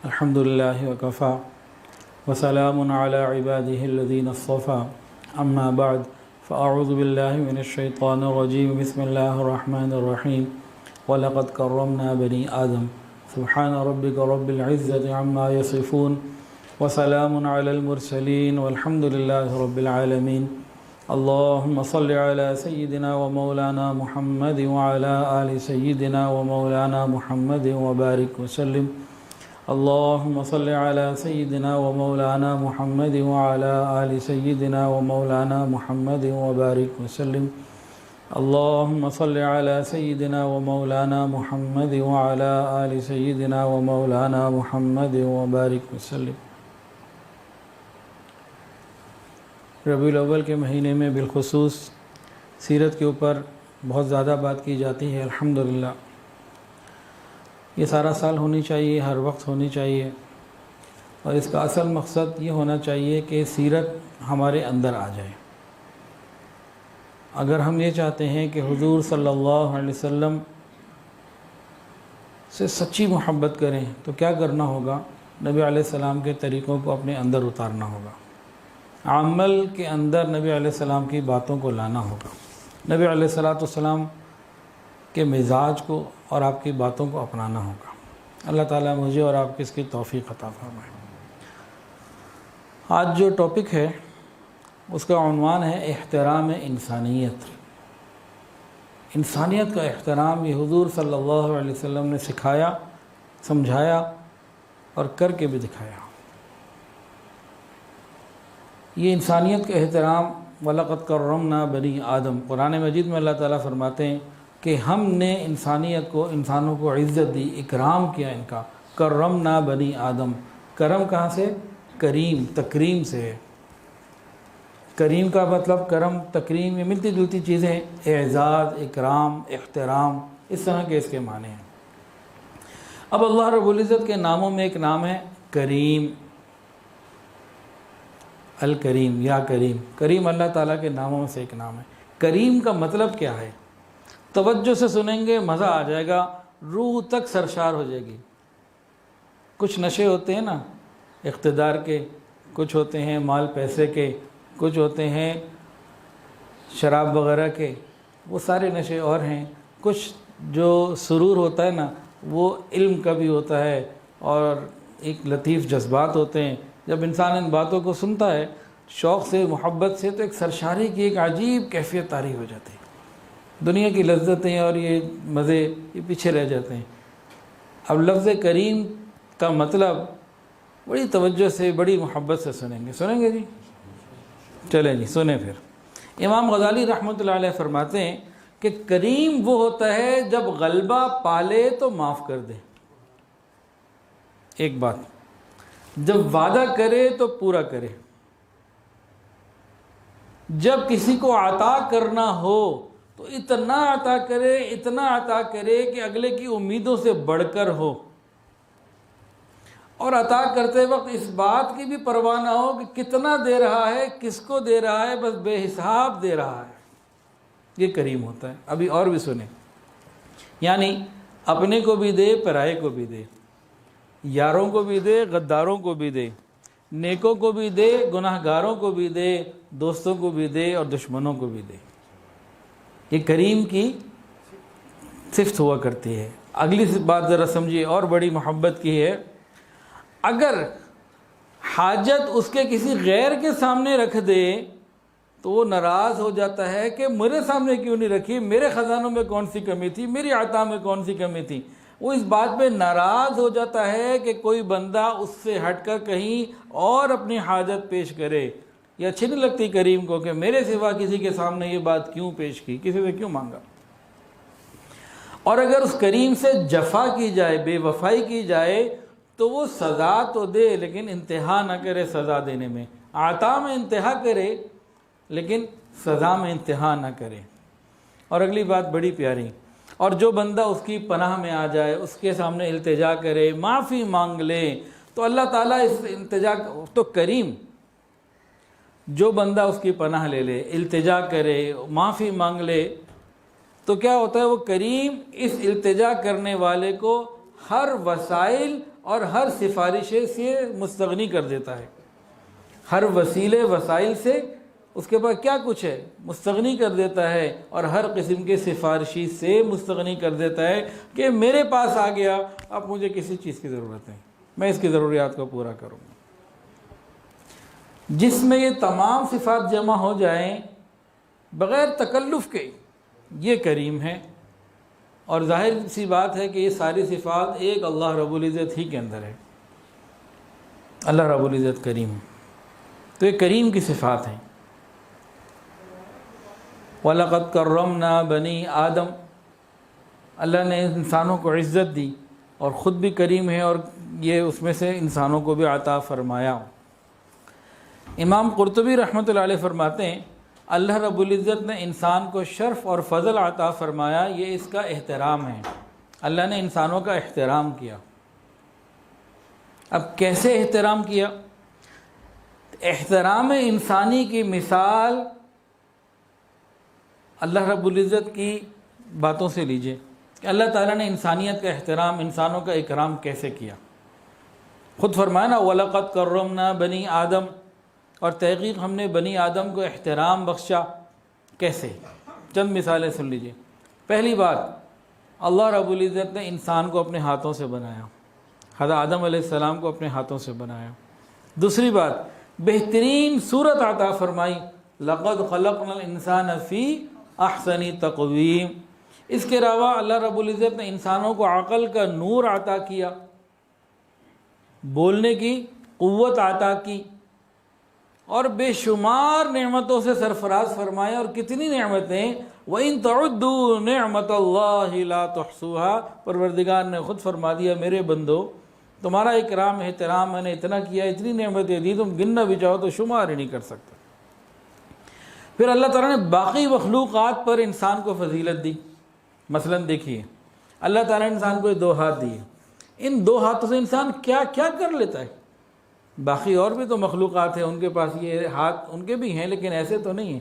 الحمد لله وكفى وسلام على عباده الذين اصطفى أما بعد فأعوذ بالله من الشيطان الرجيم بسم الله الرحمن الرحيم ولقد كرمنا بني آدم سبحان ربك رب العزة عما يصفون وسلام على المرسلين والحمد لله رب العالمين اللهم صل على سيدنا ومولانا محمد وعلى آل سيدنا ومولانا محمد وبارك وسلم اللهم صل على سيدنا ومولانا محمد وعلى آل سيدنا ومولانا محمد وبارك وسلم اللهم صل على سيدنا ومولانا محمد وعلى آل سيدنا ومولانا محمد وبارك وسلم۔ ربیع الاول کے مہینے میں بالخصوص سیرت کے اوپر بہت زیادہ بات کی جاتی ہے، الحمدللہ۔ یہ سارا سال ہونی چاہیے، ہر وقت ہونی چاہیے، اور اس کا اصل مقصد یہ ہونا چاہیے کہ سیرت ہمارے اندر آ جائے۔ اگر ہم یہ چاہتے ہیں کہ حضور صلی اللہ علیہ وسلم سے سچی محبت کریں تو کیا کرنا ہوگا؟ نبی علیہ السلام کے طریقوں کو اپنے اندر اتارنا ہوگا، عمل کے اندر نبی علیہ السلام کی باتوں کو لانا ہوگا، نبی علیہ السلام کے مزاج کو اور آپ کی باتوں کو اپنانا ہوگا۔ اللہ تعالیٰ مجھے اور آپ کو اس کی توفیق عطا فرمائے۔ آج جو ٹاپک ہے اس کا عنوان ہے احترام انسانیت۔ انسانیت کا احترام یہ حضور صلی اللہ علیہ وسلم نے سکھایا، سمجھایا اور کر کے بھی دکھایا۔ یہ انسانیت کا احترام وَلَقَدْ كَرَّمْنَا بَنِي آدم، قرآن مجید میں اللہ تعالیٰ فرماتے ہیں کہ ہم نے انسانیت کو، انسانوں کو عزت دی، اکرام کیا ان کا۔ کرمنا بنی آدم، کرم کہاں سے؟ کریم، تکریم سے ہے۔ کریم کا مطلب کرم، تکریم، یہ ملتی جلتی چیزیں ہیں، اعزاز، اکرام، احترام، اس طرح کے اس کے معنی ہیں۔ اب اللہ رب العزت کے ناموں میں ایک نام ہے کریم، الکریم یا کریم۔ کریم اللہ تعالیٰ کے ناموں میں سے ایک نام ہے۔ کریم کا مطلب کیا ہے؟ توجہ سے سنیں گے مزہ آ جائے گا، روح تک سرشار ہو جائے گی۔ کچھ نشے ہوتے ہیں نا اقتدار کے، کچھ ہوتے ہیں مال پیسے کے، کچھ ہوتے ہیں شراب وغیرہ کے، وہ سارے نشے اور ہیں۔ کچھ جو سرور ہوتا ہے نا وہ علم کا بھی ہوتا ہے، اور ایک لطیف جذبات ہوتے ہیں۔ جب انسان ان باتوں کو سنتا ہے شوق سے، محبت سے، تو ایک سرشاری کی ایک عجیب کیفیت طاری ہو جاتی ہے۔ دنیا کی لذتیں اور یہ مزے یہ پیچھے رہ جاتے ہیں۔ اب لفظ کریم کا مطلب بڑی توجہ سے، بڑی محبت سے سنیں گے جی؟ چلیں جی سنیں پھر۔ امام غزالی رحمۃ اللہ علیہ فرماتے ہیں کہ کریم وہ ہوتا ہے جب غلبہ پالے تو معاف کر دے۔ ایک بات، جب وعدہ کرے تو پورا کرے، جب کسی کو عطا کرنا ہو تو اتنا عطا کرے، اتنا عطا کرے کہ اگلے کی امیدوں سے بڑھ کر ہو، اور عطا کرتے وقت اس بات کی بھی پرواہ نہ ہو کہ کتنا دے رہا ہے، کس کو دے رہا ہے، بس بے حساب دے رہا ہے۔ یہ کریم ہوتا ہے۔ ابھی اور بھی سنیں، یعنی اپنے کو بھی دے، پرائے کو بھی دے، یاروں کو بھی دے، غداروں کو بھی دے، نیکوں کو بھی دے، گناہ گاروں کو بھی دے، دوستوں کو بھی دے اور دشمنوں کو بھی دے۔ یہ کریم کی صفت ہوا کرتی ہے۔ اگلی بات ذرا سمجھیے، اور بڑی محبت کی ہے۔ اگر حاجت اس کے کسی غیر کے سامنے رکھ دے تو وہ ناراض ہو جاتا ہے کہ میرے سامنے کیوں نہیں رکھی، میرے خزانوں میں کون سی کمی تھی، میری عطا میں کون سی کمی تھی۔ وہ اس بات پہ ناراض ہو جاتا ہے کہ کوئی بندہ اس سے ہٹ کر کہیں اور اپنی حاجت پیش کرے۔ یہ اچھی نہیں لگتی کریم کو کہ میرے سوا کسی کے سامنے یہ بات کیوں پیش کی، کسی سے کیوں مانگا۔ اور اگر اس کریم سے جفا کی جائے، بے وفائی کی جائے، تو وہ سزا تو دے لیکن انتہا نہ کرے سزا دینے میں۔ عطا میں انتہا کرے لیکن سزا میں انتہا نہ کرے۔ اور اگلی بات بڑی پیاری، اور جو بندہ اس کی پناہ میں آ جائے، اس کے سامنے التجا کرے، معافی مانگ لے، تو اللہ تعالیٰ اس التجا تو کریم، جو بندہ اس کی پناہ لے لے، التجا کرے، معافی مانگ لے، تو کیا ہوتا ہے؟ وہ کریم اس التجا کرنے والے کو ہر وسائل اور ہر سفارش سے مستغنی کر دیتا ہے، ہر وسیلے وسائل سے اس کے پاس کیا کچھ ہے مستغنی کر دیتا ہے، اور ہر قسم کے سفارشی سے مستغنی کر دیتا ہے کہ میرے پاس آ گیا، اب مجھے کسی چیز کی ضرورت ہے، میں اس کی ضروریات کو پورا کروں گا۔ جس میں یہ تمام صفات جمع ہو جائیں بغیر تکلف کے، یہ کریم ہے۔ اور ظاہر سی بات ہے کہ یہ ساری صفات ایک اللہ رب العزت ہی کے اندر ہے، اللہ رب العزت کریم ہے، تو یہ کریم کی صفات ہیں۔ وَلَقَدْ كَرَّمْنَا بَنِي آدم، اللہ نے انسانوں کو عزت دی اور خود بھی کریم ہے، اور یہ اس میں سے انسانوں کو بھی عطا فرمایا۔ امام قرطبی رحمۃ اللہ علیہ فرماتے ہیں اللہ رب العزت نے انسان کو شرف اور فضل عطا فرمایا، یہ اس کا احترام ہے، اللہ نے انسانوں کا احترام کیا۔ اب کیسے احترام کیا؟ احترام انسانی کی مثال اللہ رب العزت کی باتوں سے لیجئے کہ اللہ تعالیٰ نے انسانیت کا احترام، انسانوں کا اکرام کیسے کیا۔ خود فرمایا نا وَلَقَدْ كَرَّمْنَا بَنِي آدم، اور تحقیق ہم نے بنی آدم کو احترام بخشا۔ کیسے؟ چند مثالیں سن لیجئے۔ پہلی بات، اللہ رب العزت نے انسان کو اپنے ہاتھوں سے بنایا، حضرت آدم علیہ السلام کو اپنے ہاتھوں سے بنایا۔ دوسری بات، بہترین صورت عطا فرمائی، لَقَدْ خَلَقْنَا الْإِنسَانَ فِي أَحْسَنِ تَقْوِيمٍ۔ اس کے علاوہ اللہ رب العزت نے انسانوں کو عقل کا نور عطا کیا، بولنے کی قوت عطا کی، اور بے شمار نعمتوں سے سرفراز فرمایا۔ اور کتنی نعمتیں، وَإِن تَعُدُّوا نِعْمَةَ اللَّهِ لَا تُحْصُوهَا، پروردگار نے خود فرما دیا میرے بندو تمہارا اکرام احترام میں نے اتنا کیا، اتنی نعمتیں دی، تم گننا بھی چاہو تو شمار ہی نہیں کر سکتے۔ پھر اللہ تعالیٰ نے باقی مخلوقات پر انسان کو فضیلت دی۔ مثلا دیکھیے اللہ تعالیٰ نے انسان کو 2 ہاتھ دیے، ان 2 ہاتھوں سے انسان کیا کیا کر لیتا ہے۔ باقی اور بھی تو مخلوقات ہیں، ان کے پاس یہ ہاتھ ان کے بھی ہیں، لیکن ایسے تو نہیں ہیں۔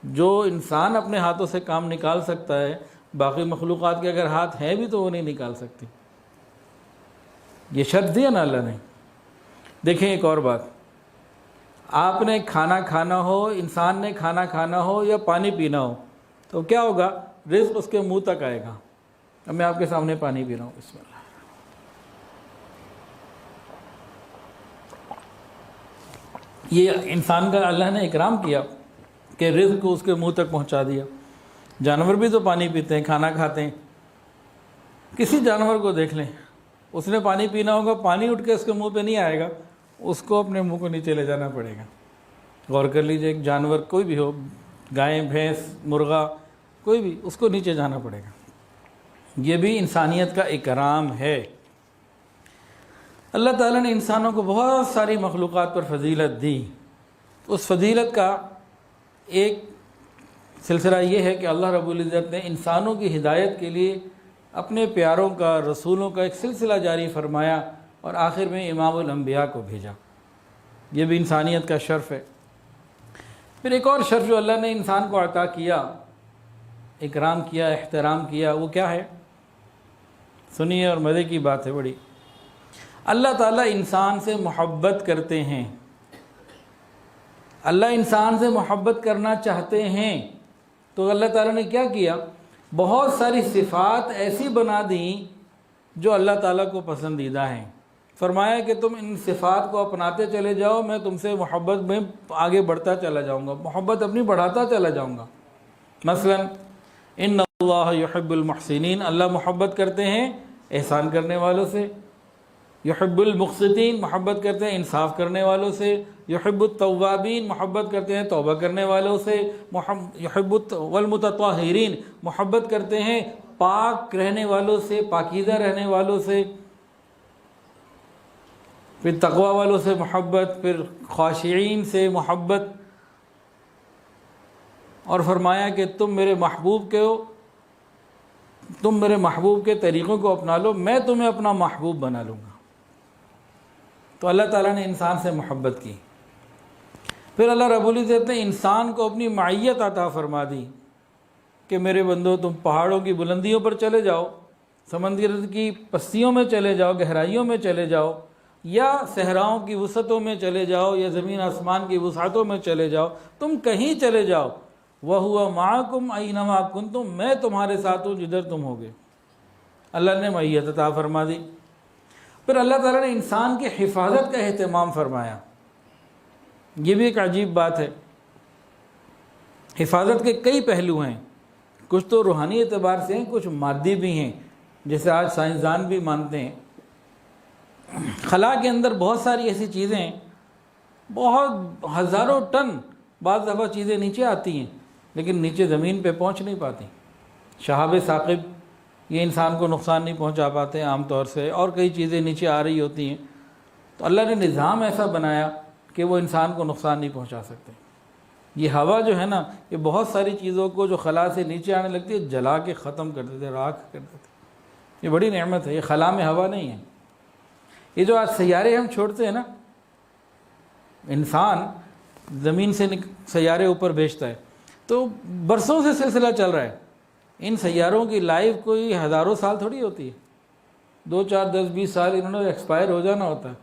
جو انسان اپنے ہاتھوں سے کام نکال سکتا ہے، باقی مخلوقات کے اگر ہاتھ ہیں بھی تو وہ نہیں نکال سکتی۔ یہ شرط دیا نا اللہ نے۔ دیکھیں ایک اور بات، آپ نے کھانا کھانا ہو، انسان نے کھانا کھانا ہو یا پانی پینا ہو تو کیا ہوگا؟ رزق اس کے منہ تک آئے گا۔ اب میں آپ کے سامنے پانی پی رہا ہوں، بسم اللہ۔ یہ انسان کا اللہ نے اکرام کیا کہ رزق کو اس کے منہ تک پہنچا دیا۔ جانور بھی تو پانی پیتے ہیں، کھانا کھاتے ہیں۔ کسی جانور کو دیکھ لیں، اس نے پانی پینا ہوگا، پانی اٹھ کے اس کے منہ پہ نہیں آئے گا، اس کو اپنے منہ کو نیچے لے جانا پڑے گا۔ غور کر لیجئے، ایک جانور کوئی بھی ہو، گائے بھینس مرغا کوئی بھی، اس کو نیچے جانا پڑے گا۔ یہ بھی انسانیت کا اکرام ہے۔ اللہ تعالیٰ نے انسانوں کو بہت ساری مخلوقات پر فضیلت دی۔ اس فضیلت کا ایک سلسلہ یہ ہے کہ اللہ رب العزت نے انسانوں کی ہدایت کے لیے اپنے پیاروں کا، رسولوں کا ایک سلسلہ جاری فرمایا، اور آخر میں امام الانبیاء کو بھیجا۔ یہ بھی انسانیت کا شرف ہے۔ پھر ایک اور شرف جو اللہ نے انسان کو عطا کیا، اکرام کیا، احترام کیا، وہ کیا ہے؟ سنیے، اور مزے کی بات ہے بڑی۔ اللہ تعالیٰ انسان سے محبت کرتے ہیں، اللہ انسان سے محبت کرنا چاہتے ہیں، تو اللہ تعالیٰ نے کیا کیا؟ بہت ساری صفات ایسی بنا دیں جو اللہ تعالیٰ کو پسندیدہ ہیں۔ فرمایا کہ تم ان صفات کو اپناتے چلے جاؤ، میں تم سے محبت میں آگے بڑھتا چلا جاؤں گا، محبت اپنی بڑھاتا چلا جاؤں گا۔ مثلا ان اللہ یحب المحسنین، اللہ محبت کرتے ہیں احسان کرنے والوں سے۔ یحب المقسطین، محبت کرتے ہیں انصاف کرنے والوں سے۔ یحب التوابین، محبت کرتے ہیں توبہ کرنے والوں سے۔ یحب والمتطہرین، محبت کرتے ہیں پاک رہنے والوں سے، پاکیزہ رہنے والوں سے۔ پھر تقوی والوں سے محبت، پھر خاشعین سے محبت، اور فرمایا کہ تم میرے محبوب کے طریقوں کو اپنا لو، میں تمہیں اپنا محبوب بنا لوں گا۔ تو اللہ تعالیٰ نے انسان سے محبت کی۔ پھر اللہ رب العزت نے انسان کو اپنی معیت عطا فرما دی کہ میرے بندو تم پہاڑوں کی بلندیوں پر چلے جاؤ، سمندر کی پستیوں میں چلے جاؤ، گہرائیوں میں چلے جاؤ، یا صحراؤں کی وسعتوں میں چلے جاؤ، یا زمین آسمان کی وسعتوں میں چلے جاؤ، تم کہیں چلے جاؤ، وَهُوَ مَعَكُمْ أَيْنَمَا كُنْتُمْ، میں تمہارے ساتھ ہوں جدھر تم ہوگے۔ اللہ نے معیت عطا فرما دی۔ پھر اللہ تعالیٰ نے انسان کی حفاظت کا اہتمام فرمایا۔ یہ بھی ایک عجیب بات ہے۔ حفاظت کے کئی پہلو ہیں، کچھ تو روحانی اعتبار سے ہیں، کچھ مادی بھی ہیں، جیسے آج سائنسدان بھی مانتے ہیں۔ خلا کے اندر بہت ساری ایسی چیزیں ہیں، بہت ہزاروں ٹن بعض دفعہ چیزیں نیچے آتی ہیں، لیکن نیچے زمین پہ پہنچ نہیں پاتی۔ شہاب ثاقب یہ انسان کو نقصان نہیں پہنچا پاتے عام طور سے، اور کئی چیزیں نیچے آ رہی ہوتی ہیں، تو اللہ نے نظام ایسا بنایا کہ وہ انسان کو نقصان نہیں پہنچا سکتے۔ یہ ہوا جو ہے نا، یہ بہت ساری چیزوں کو جو خلا سے نیچے آنے لگتی ہے جلا کے ختم کر دیتے، راکھ کر دیتے۔ یہ بڑی نعمت ہے، یہ خلا میں ہوا نہیں ہے۔ یہ جو آج سیارے ہم چھوڑتے ہیں نا، انسان زمین سے سیارے اوپر بھیجتا ہے، تو برسوں سے سلسلہ چل رہا ہے۔ ان سیاروں کی لائف کوئی ہزاروں سال تھوڑی ہوتی ہے، 2 4 10 20 سال انہوں نے ایکسپائر ہو جانا ہوتا ہے۔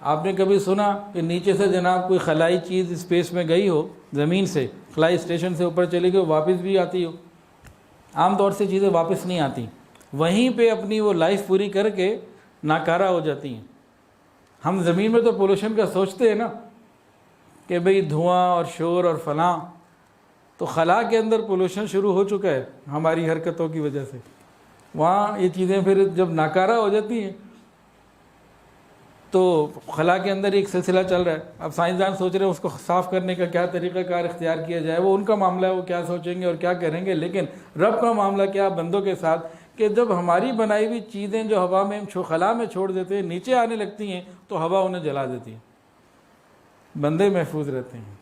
آپ نے کبھی سنا کہ نیچے سے جناب کوئی خلائی چیز اسپیس میں گئی ہو، زمین سے خلائی اسٹیشن سے اوپر چلی گئی، واپس بھی آتی ہو؟ عام طور سے چیزیں واپس نہیں آتی، وہیں پہ اپنی وہ لائف پوری کر کے ناکارہ ہو جاتی ہیں۔ ہم زمین میں تو پولوشن کا سوچتے ہیں نا کہ بھئی دھواں اور شور اور فلاں، تو خلا کے اندر پولوشن شروع ہو چکا ہے ہماری حرکتوں کی وجہ سے۔ وہاں یہ چیزیں پھر جب ناکارہ ہو جاتی ہیں تو خلا کے اندر ایک سلسلہ چل رہا ہے۔ اب سائنسدان سوچ رہے ہیں اس کو صاف کرنے کا کیا طریقہ کار اختیار کیا جائے، وہ ان کا معاملہ ہے، وہ کیا سوچیں گے اور کیا کریں گے، لیکن رب کا معاملہ کیا بندوں کے ساتھ کہ جب ہماری بنائی ہوئی چیزیں جو ہوا میں خلا میں چھوڑ دیتے ہیں، نیچے آنے لگتی ہیں تو ہوا انہیں جلا دیتی ہے، بندے محفوظ رہتے ہیں۔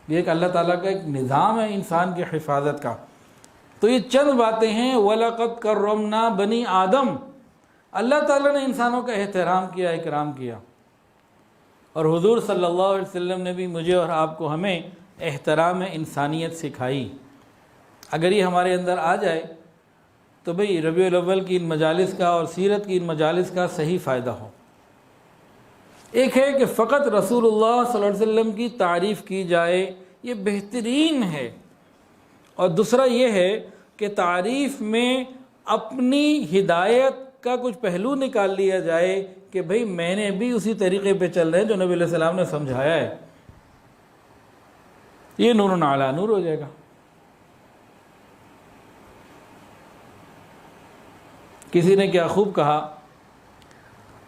یہ ایک اللہ تعالیٰ کا ایک نظام ہے انسان کی حفاظت کا۔ تو یہ چند باتیں ہیں۔ وَلَقَدْ كَرَّمْنَا بَنِي آدم، اللہ تعالیٰ نے انسانوں کا احترام کیا، اکرام کیا، اور حضور صلی اللہ علیہ وسلم نے بھی مجھے اور آپ کو ہمیں احترام انسانیت سکھائی۔ اگر یہ ہمارے اندر آ جائے تو بھئی ربیع الاول کی ان مجالس کا اور سیرت کی ان مجالس کا صحیح فائدہ ہو۔ ایک ہے کہ فقط رسول اللہ صلی اللہ علیہ وسلم کی تعریف کی جائے، یہ بہترین ہے، اور دوسرا یہ ہے کہ تعریف میں اپنی ہدایت کا کچھ پہلو نکال لیا جائے کہ بھئی میں نے بھی اسی طریقے پہ چل رہے ہیں جو نبی علیہ السلام نے سمجھایا ہے، یہ نور علی نور ہو جائے گا۔ کسی نے کیا خوب کہا،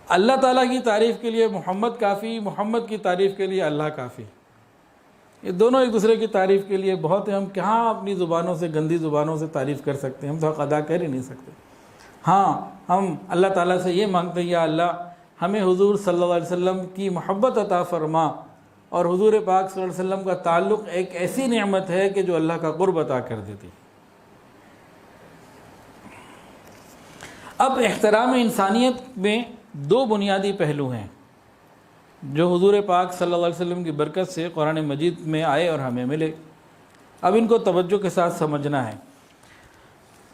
اللہ تعالیٰ کی تعریف کے لیے محمد کافی، محمد کی تعریف کے لیے اللہ کافی۔ یہ دونوں ایک دوسرے کی تعریف کے لیے بہت ہیں۔ ہم کہاں اپنی زبانوں سے، گندی زبانوں سے تعریف کر سکتے ہیں، ہم تو حق ادا کر ہی نہیں سکتے۔ ہاں ہم اللہ تعالیٰ سے یہ مانگتے ہیں، یا اللہ ہمیں حضور صلی اللہ علیہ وسلم کی محبت عطا فرما، اور حضور پاک صلی اللہ علیہ وسلم کا تعلق ایک ایسی نعمت ہے کہ جو اللہ کا قرب عطا کر دیتی۔ اب احترام انسانیت میں 2 بنیادی پہلو ہیں جو حضور پاک صلی اللہ علیہ وسلم کی برکت سے قرآن مجید میں آئے اور ہمیں ملے۔ اب ان کو توجہ کے ساتھ سمجھنا ہے۔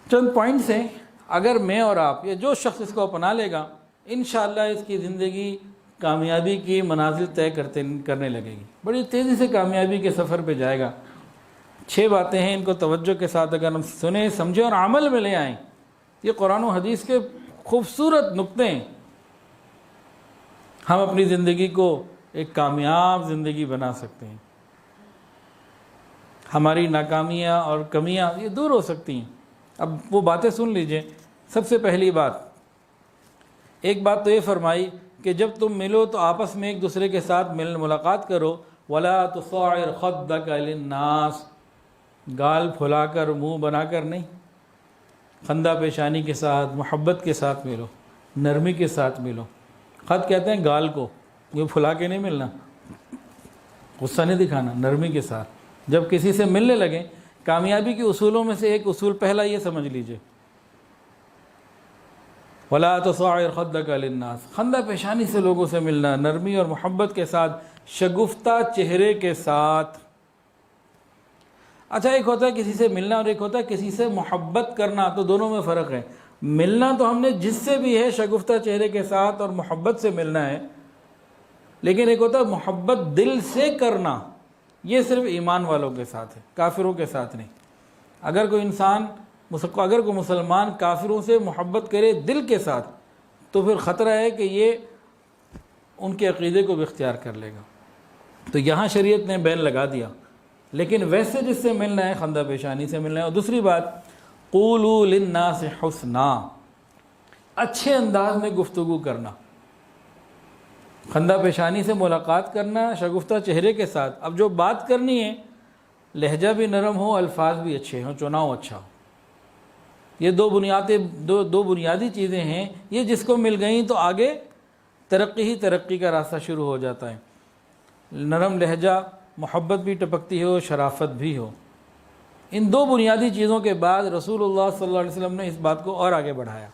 چند پوائنٹس ہیں، اگر میں اور آپ یا جو شخص اس کو اپنا لے گا، انشاءاللہ اس کی زندگی کامیابی کی منازل طے کرنے لگے گی، بڑی تیزی سے کامیابی کے سفر پہ جائے گا۔ 6 باتیں ہیں، ان کو توجہ کے ساتھ اگر ہم سنیں، سمجھیں اور عمل میں لے آئیں، یہ قرآن و حدیث کے خوبصورت نقطے ہیں، ہم اپنی زندگی کو ایک کامیاب زندگی بنا سکتے ہیں، ہماری ناکامیاں اور کمیاں یہ دور ہو سکتی ہیں۔ اب وہ باتیں سن لیجئے۔ سب سے پہلی بات، ایک بات تو یہ فرمائی کہ جب تم ملو تو آپس میں ایک دوسرے کے ساتھ ملاقات کرو، وَلَا تُصَعِّرْ خَدَّكَ لِلنَّاسِ، گال پھلا کر، منہ بنا کر نہیں، خندہ پیشانی کے ساتھ، محبت کے ساتھ ملو، نرمی کے ساتھ ملو۔ خط کہتے ہیں گال کو، یہ پھلا کے نہیں ملنا، غصہ نہیں دکھانا، نرمی کے ساتھ۔ جب کسی سے ملنے لگیں، کامیابی کے اصولوں میں سے ایک اصول پہلا یہ سمجھ لیجئے، وَلَا تُصَعِّرْ خَدَّكَ لِلنَّاسِ، خندہ پیشانی سے لوگوں سے ملنا، نرمی اور محبت کے ساتھ، شگفتہ چہرے کے ساتھ۔ اچھا، ایک ہوتا ہے کسی سے ملنا اور ایک ہوتا ہے کسی سے محبت کرنا، تو دونوں میں فرق ہے۔ ملنا تو ہم نے جس سے بھی ہے شگفتہ چہرے کے ساتھ اور محبت سے ملنا ہے، لیکن ایک ہوتا ہے محبت دل سے کرنا، یہ صرف ایمان والوں کے ساتھ ہے، کافروں کے ساتھ نہیں۔ اگر کوئی مسلمان کافروں سے محبت کرے دل کے ساتھ تو پھر خطرہ ہے کہ یہ ان کے عقیدے کو بھی اختیار کر لے گا۔ تو یہاں شریعت نے بین لگا دیا، لیکن ویسے جس سے ملنا ہے خندہ پیشانی سے ملنا ہے۔ اور دوسری بات، قولوا للناس حسنا، اچھے انداز میں گفتگو کرنا، خندہ پیشانی سے ملاقات کرنا شگفتہ چہرے کے ساتھ۔ اب جو بات کرنی ہے لہجہ بھی نرم ہو، الفاظ بھی اچھے ہوں، چناؤ اچھا ہو۔ یہ دو بنیادی چیزیں ہیں، یہ جس کو مل گئیں تو آگے ترقی ہی ترقی کا راستہ شروع ہو جاتا ہے۔ نرم لہجہ، محبت بھی ٹپکتی ہو، شرافت بھی ہو۔ ان دو بنیادی چیزوں کے بعد رسول اللہ صلی اللہ علیہ وسلم نے اس بات کو اور آگے بڑھایا۔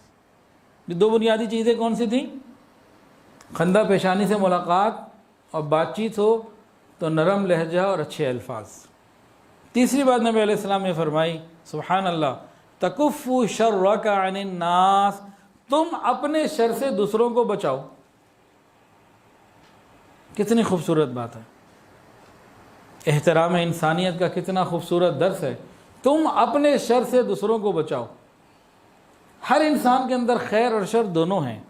یہ دو بنیادی چیزیں کون سی تھیں؟ خندہ پیشانی سے ملاقات اور بات چیت ہو تو نرم لہجہ اور اچھے الفاظ۔ تیسری بات نبی علیہ السلام نے فرمائی، سبحان اللہ، تکفوا شرک عن الناس، تم اپنے شر سے دوسروں کو بچاؤ۔ کتنی خوبصورت بات ہے، احترام انسانیت کا کتنا خوبصورت درس ہے۔ تم اپنے شر سے دوسروں کو بچاؤ۔ ہر انسان کے اندر خیر اور شر دونوں ہیں،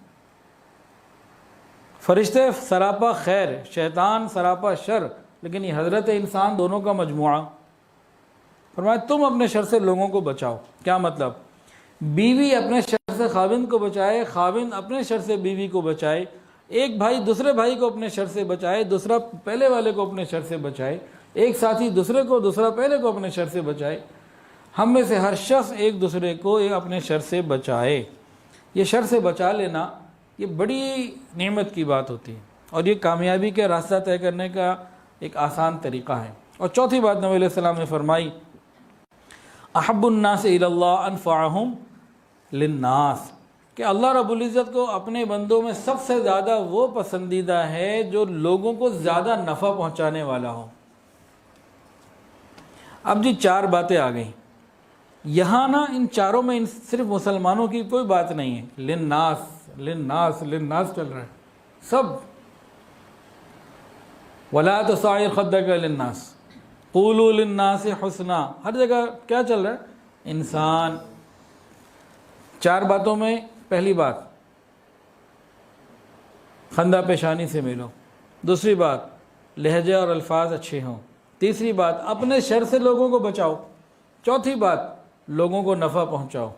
فرشتے سراپا خیر، شیطان سراپا شر، لیکن یہ حضرت انسان دونوں کا مجموعہ۔ فرمایا تم اپنے شر سے لوگوں کو بچاؤ۔ کیا مطلب؟ بیوی اپنے شر سے خاوند کو بچائے، خاوند اپنے شر سے بیوی کو بچائے، ایک بھائی دوسرے بھائی کو اپنے شر سے بچائے، دوسرا پہلے والے کو اپنے شر سے بچائے، ایک ساتھی دوسرے کو، دوسرا پہلے کو اپنے شر سے بچائے۔ ہم میں سے ہر شخص ایک دوسرے کو اپنے شر سے بچائے۔ یہ شر سے بچا لینا یہ بڑی نعمت کی بات ہوتی ہے، اور یہ کامیابی کا راستہ طے کرنے کا ایک آسان طریقہ ہے۔ اور چوتھی بات نبی علیہ السلام نے فرمائی، احب الناس الی اللہ انفعہم للناس، کہ اللہ رب العزت کو اپنے بندوں میں سب سے زیادہ وہ پسندیدہ ہے جو لوگوں کو زیادہ نفع پہنچانے والا ہو۔ اب جی چار باتیں آ گئیں یہاں نا، ان چاروں میں صرف مسلمانوں کی کوئی بات نہیں ہے، للناس للناس للناس چل رہا ہے سب۔ ولا تصعر خدک للناس قولوا للناس حسنا، ہر جگہ کیا چل رہا ہے؟ انسان۔ چار باتوں میں پہلی بات خندہ پیشانی سے ملو، دوسری بات لہجہ اور الفاظ اچھے ہوں، تیسری بات اپنے شر سے لوگوں کو بچاؤ، چوتھی بات لوگوں کو نفع پہنچاؤ۔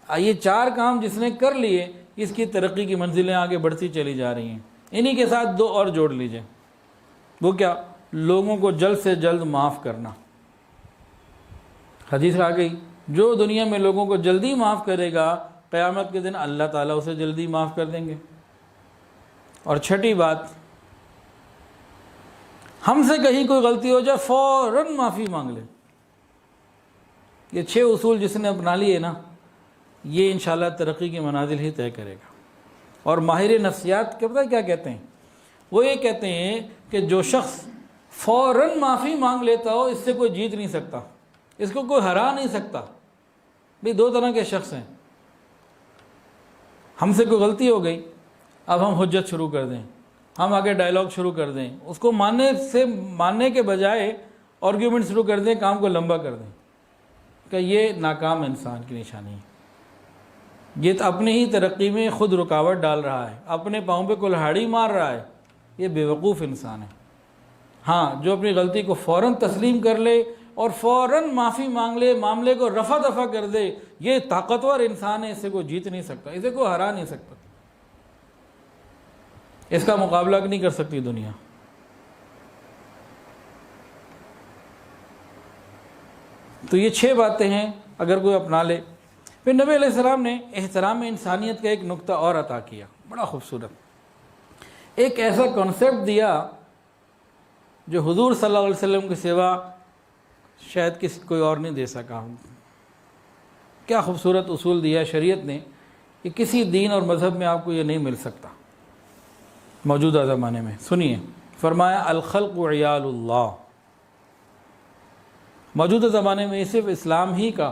یہ چار کام جس نے کر لیے اس کی ترقی کی منزلیں آگے بڑھتی چلی جا رہی ہیں۔ انہی کے ساتھ دو اور جوڑ لیجئے، وہ کیا؟ لوگوں کو جلد سے جلد معاف کرنا۔ حدیث آ گئی، جو دنیا میں لوگوں کو جلدی معاف کرے گا قیامت کے دن اللہ تعالیٰ اسے جلدی معاف کر دیں گے۔ اور چھٹی بات، ہم سے کہیں کوئی غلطی ہو جائے فوراً معافی مانگ لے۔ یہ 6 اصول جس نے اپنا لیے نا، یہ انشاءاللہ ترقی کی منازل ہی طے کرے گا۔ اور ماہر نفسیات کے پتہ کیا کہتے ہیں؟ وہ یہ کہتے ہیں کہ جو شخص فوراً معافی مانگ لیتا ہو اس سے کوئی جیت نہیں سکتا، اس کو کوئی ہرا نہیں سکتا۔ بھی دو طرح کے شخص ہیں، ہم سے کوئی غلطی ہو گئی، اب ہم حجت شروع کر دیں، ہم آگے ڈائلاگ شروع کر دیں، اس کو ماننے کے بجائے آرگیومنٹ شروع کر دیں، کام کو لمبا کر دیں، کہ یہ ناکام انسان کی نشانی ہے۔ یہ تو اپنی ہی ترقی میں خود رکاوٹ ڈال رہا ہے، اپنے پاؤں پہ کلہاڑی مار رہا ہے، یہ بیوقوف انسان ہے۔ ہاں، جو اپنی غلطی کو فوراً تسلیم کر لے اور فوراً معافی مانگ لے، معاملے کو رفع دفع کر دے، یہ طاقتور انسان ہے، اسے کوئی جیت نہیں سکتا، اسے کوئی ہرا نہیں سکتا، اس کا مقابلہ نہیں کر سکتی دنیا۔ تو یہ 6 باتیں ہیں اگر کوئی اپنا لے۔ پھر نبی علیہ السلام نے احترام انسانیت کا ایک نقطہ اور عطا کیا، بڑا خوبصورت، ایک ایسا کانسیپٹ دیا جو حضور صلی اللہ علیہ وسلم کے سوا شاید کوئی اور نہیں دے سکا۔ کیا خوبصورت اصول دیا شریعت نے، کہ کسی دین اور مذہب میں آپ کو یہ نہیں مل سکتا موجودہ زمانے میں۔ سنیے، فرمایا الخلق عیال اللہ۔ موجودہ زمانے میں یہ صرف اسلام ہی کا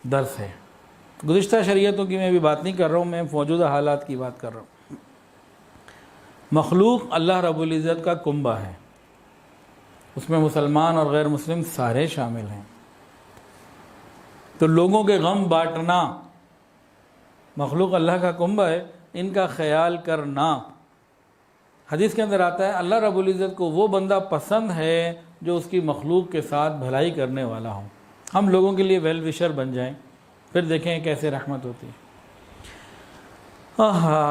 درس ہے، گزشتہ شریعتوں کی میں بھی بات نہیں کر رہا ہوں، میں موجودہ حالات کی بات کر رہا ہوں۔ مخلوق اللہ رب العزت کا کنبہ ہے، اس میں مسلمان اور غیر مسلم سارے شامل ہیں۔ تو لوگوں کے غم بانٹنا، مخلوق اللہ کا کنبہ ہے، ان کا خیال کرنا۔ حدیث کے اندر آتا ہے اللہ رب العزت کو وہ بندہ پسند ہے جو اس کی مخلوق کے ساتھ بھلائی کرنے والا ہو۔ ہم لوگوں کے لیے ویل وشر بن جائیں، پھر دیکھیں کیسے رحمت ہوتی ہے۔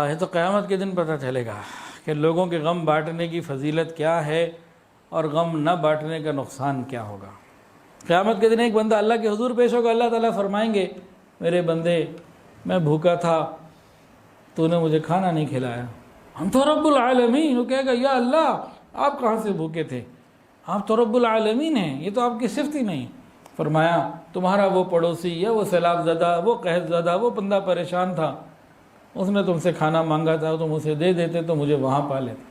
یہ تو قیامت کے دن پتہ چلے گا کہ لوگوں کے غم بانٹنے کی فضیلت کیا ہے اور غم نہ بانٹنے کا نقصان کیا ہوگا۔ قیامت کے دن ایک بندہ اللہ کے حضور پیش ہوگا، اللہ تعالیٰ فرمائیں گے میرے بندے میں بھوکا تھا، تو نے مجھے کھانا نہیں کھلایا۔ ہم تو رب العالمین، وہ کہے گا یا اللہ آپ کہاں سے بھوکے تھے، آپ تو رب العالمین ہیں، یہ تو آپ کی صفت ہی نہیں۔ فرمایا تمہارا وہ پڑوسی یا وہ سیلاب زدہ، وہ قحط زدہ، وہ بندہ پریشان تھا، اس نے تم سے کھانا مانگا تھا، تم اسے دے دیتے تو مجھے وہاں پا لیتے۔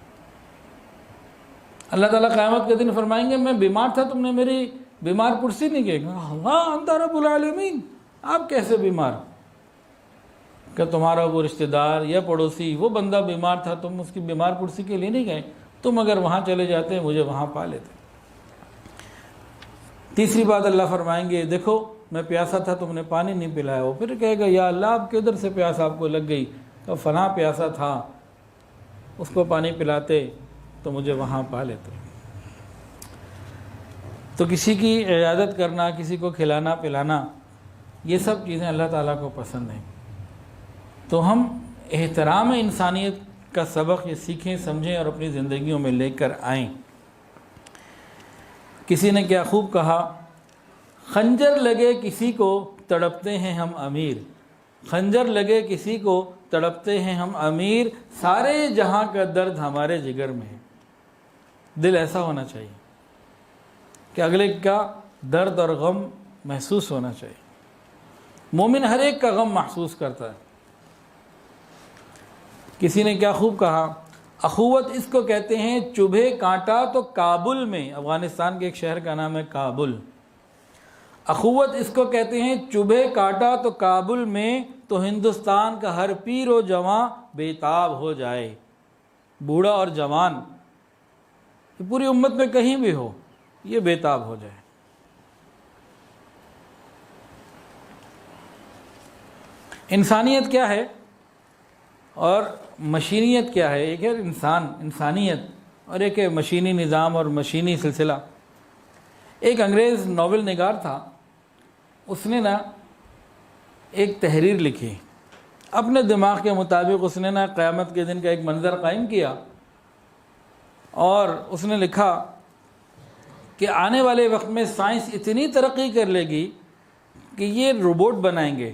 اللہ تعالیٰ قیامت کے دن فرمائیں گے میں بیمار تھا، تم نے میری بیمار پرسی نہیں کی۔ ہاں انت رب العالمین، آپ کیسے بیمار؟ کہ تمہارا وہ رشتہ دار یا پڑوسی وہ بندہ بیمار تھا، تم اس کی بیمار پرسی کے لیے نہیں گئے، تم اگر وہاں چلے جاتے مجھے وہاں پا لیتے۔ تیسری بات اللہ فرمائیں گے دیکھو میں پیاسا تھا، تم نے پانی نہیں پلایا۔ وہ پھر کہے گا یا اللہ آپ کدھر سے پیاس آپ کو لگ گئی؟ تو فلاں پیاسا تھا، اس کو پانی پلاتے تو مجھے وہاں پا لیتے۔ تو کسی کی عیادت کرنا، کسی کو کھلانا پلانا، یہ سب چیزیں اللہ تعالیٰ کو پسند ہیں۔ تو ہم احترام انسانیت کا سبق یہ سیکھیں، سمجھیں اور اپنی زندگیوں میں لے کر آئیں۔ کسی نے کیا خوب کہا، خنجر لگے کسی کو تڑپتے ہیں ہم امیر، خنجر لگے کسی کو تڑپتے ہیں ہم امیر، سارے جہاں کا درد ہمارے جگر میں ہے۔ دل ایسا ہونا چاہیے کہ اگلے کا درد اور غم محسوس ہونا چاہیے۔ مومن ہر ایک کا غم محسوس کرتا ہے۔ کسی نے کیا خوب کہا، اخوت اس کو کہتے ہیں چبھے کانٹا تو کابل میں، افغانستان کے ایک شہر کا نام ہے کابل، اخوت اس کو کہتے ہیں چبھے کانٹا تو کابل میں، تو ہندوستان کا ہر پیر و جوان بے تاب ہو جائے۔ بوڑھا اور جوان پوری امت میں کہیں بھی ہو یہ بے تاب ہو جائے۔ انسانیت کیا ہے اور مشینیت کیا ہے؟ ایک ہے انسانیت اور ایک ہے مشینی نظام اور مشینی سلسلہ۔ ایک انگریز ناول نگار تھا، اس نے نا ایک تحریر لکھی، اپنے دماغ کے مطابق اس نے نا قیامت کے دن کا ایک منظر قائم کیا، اور اس نے لکھا کہ آنے والے وقت میں سائنس اتنی ترقی کر لے گی کہ یہ روبوٹ بنائیں گے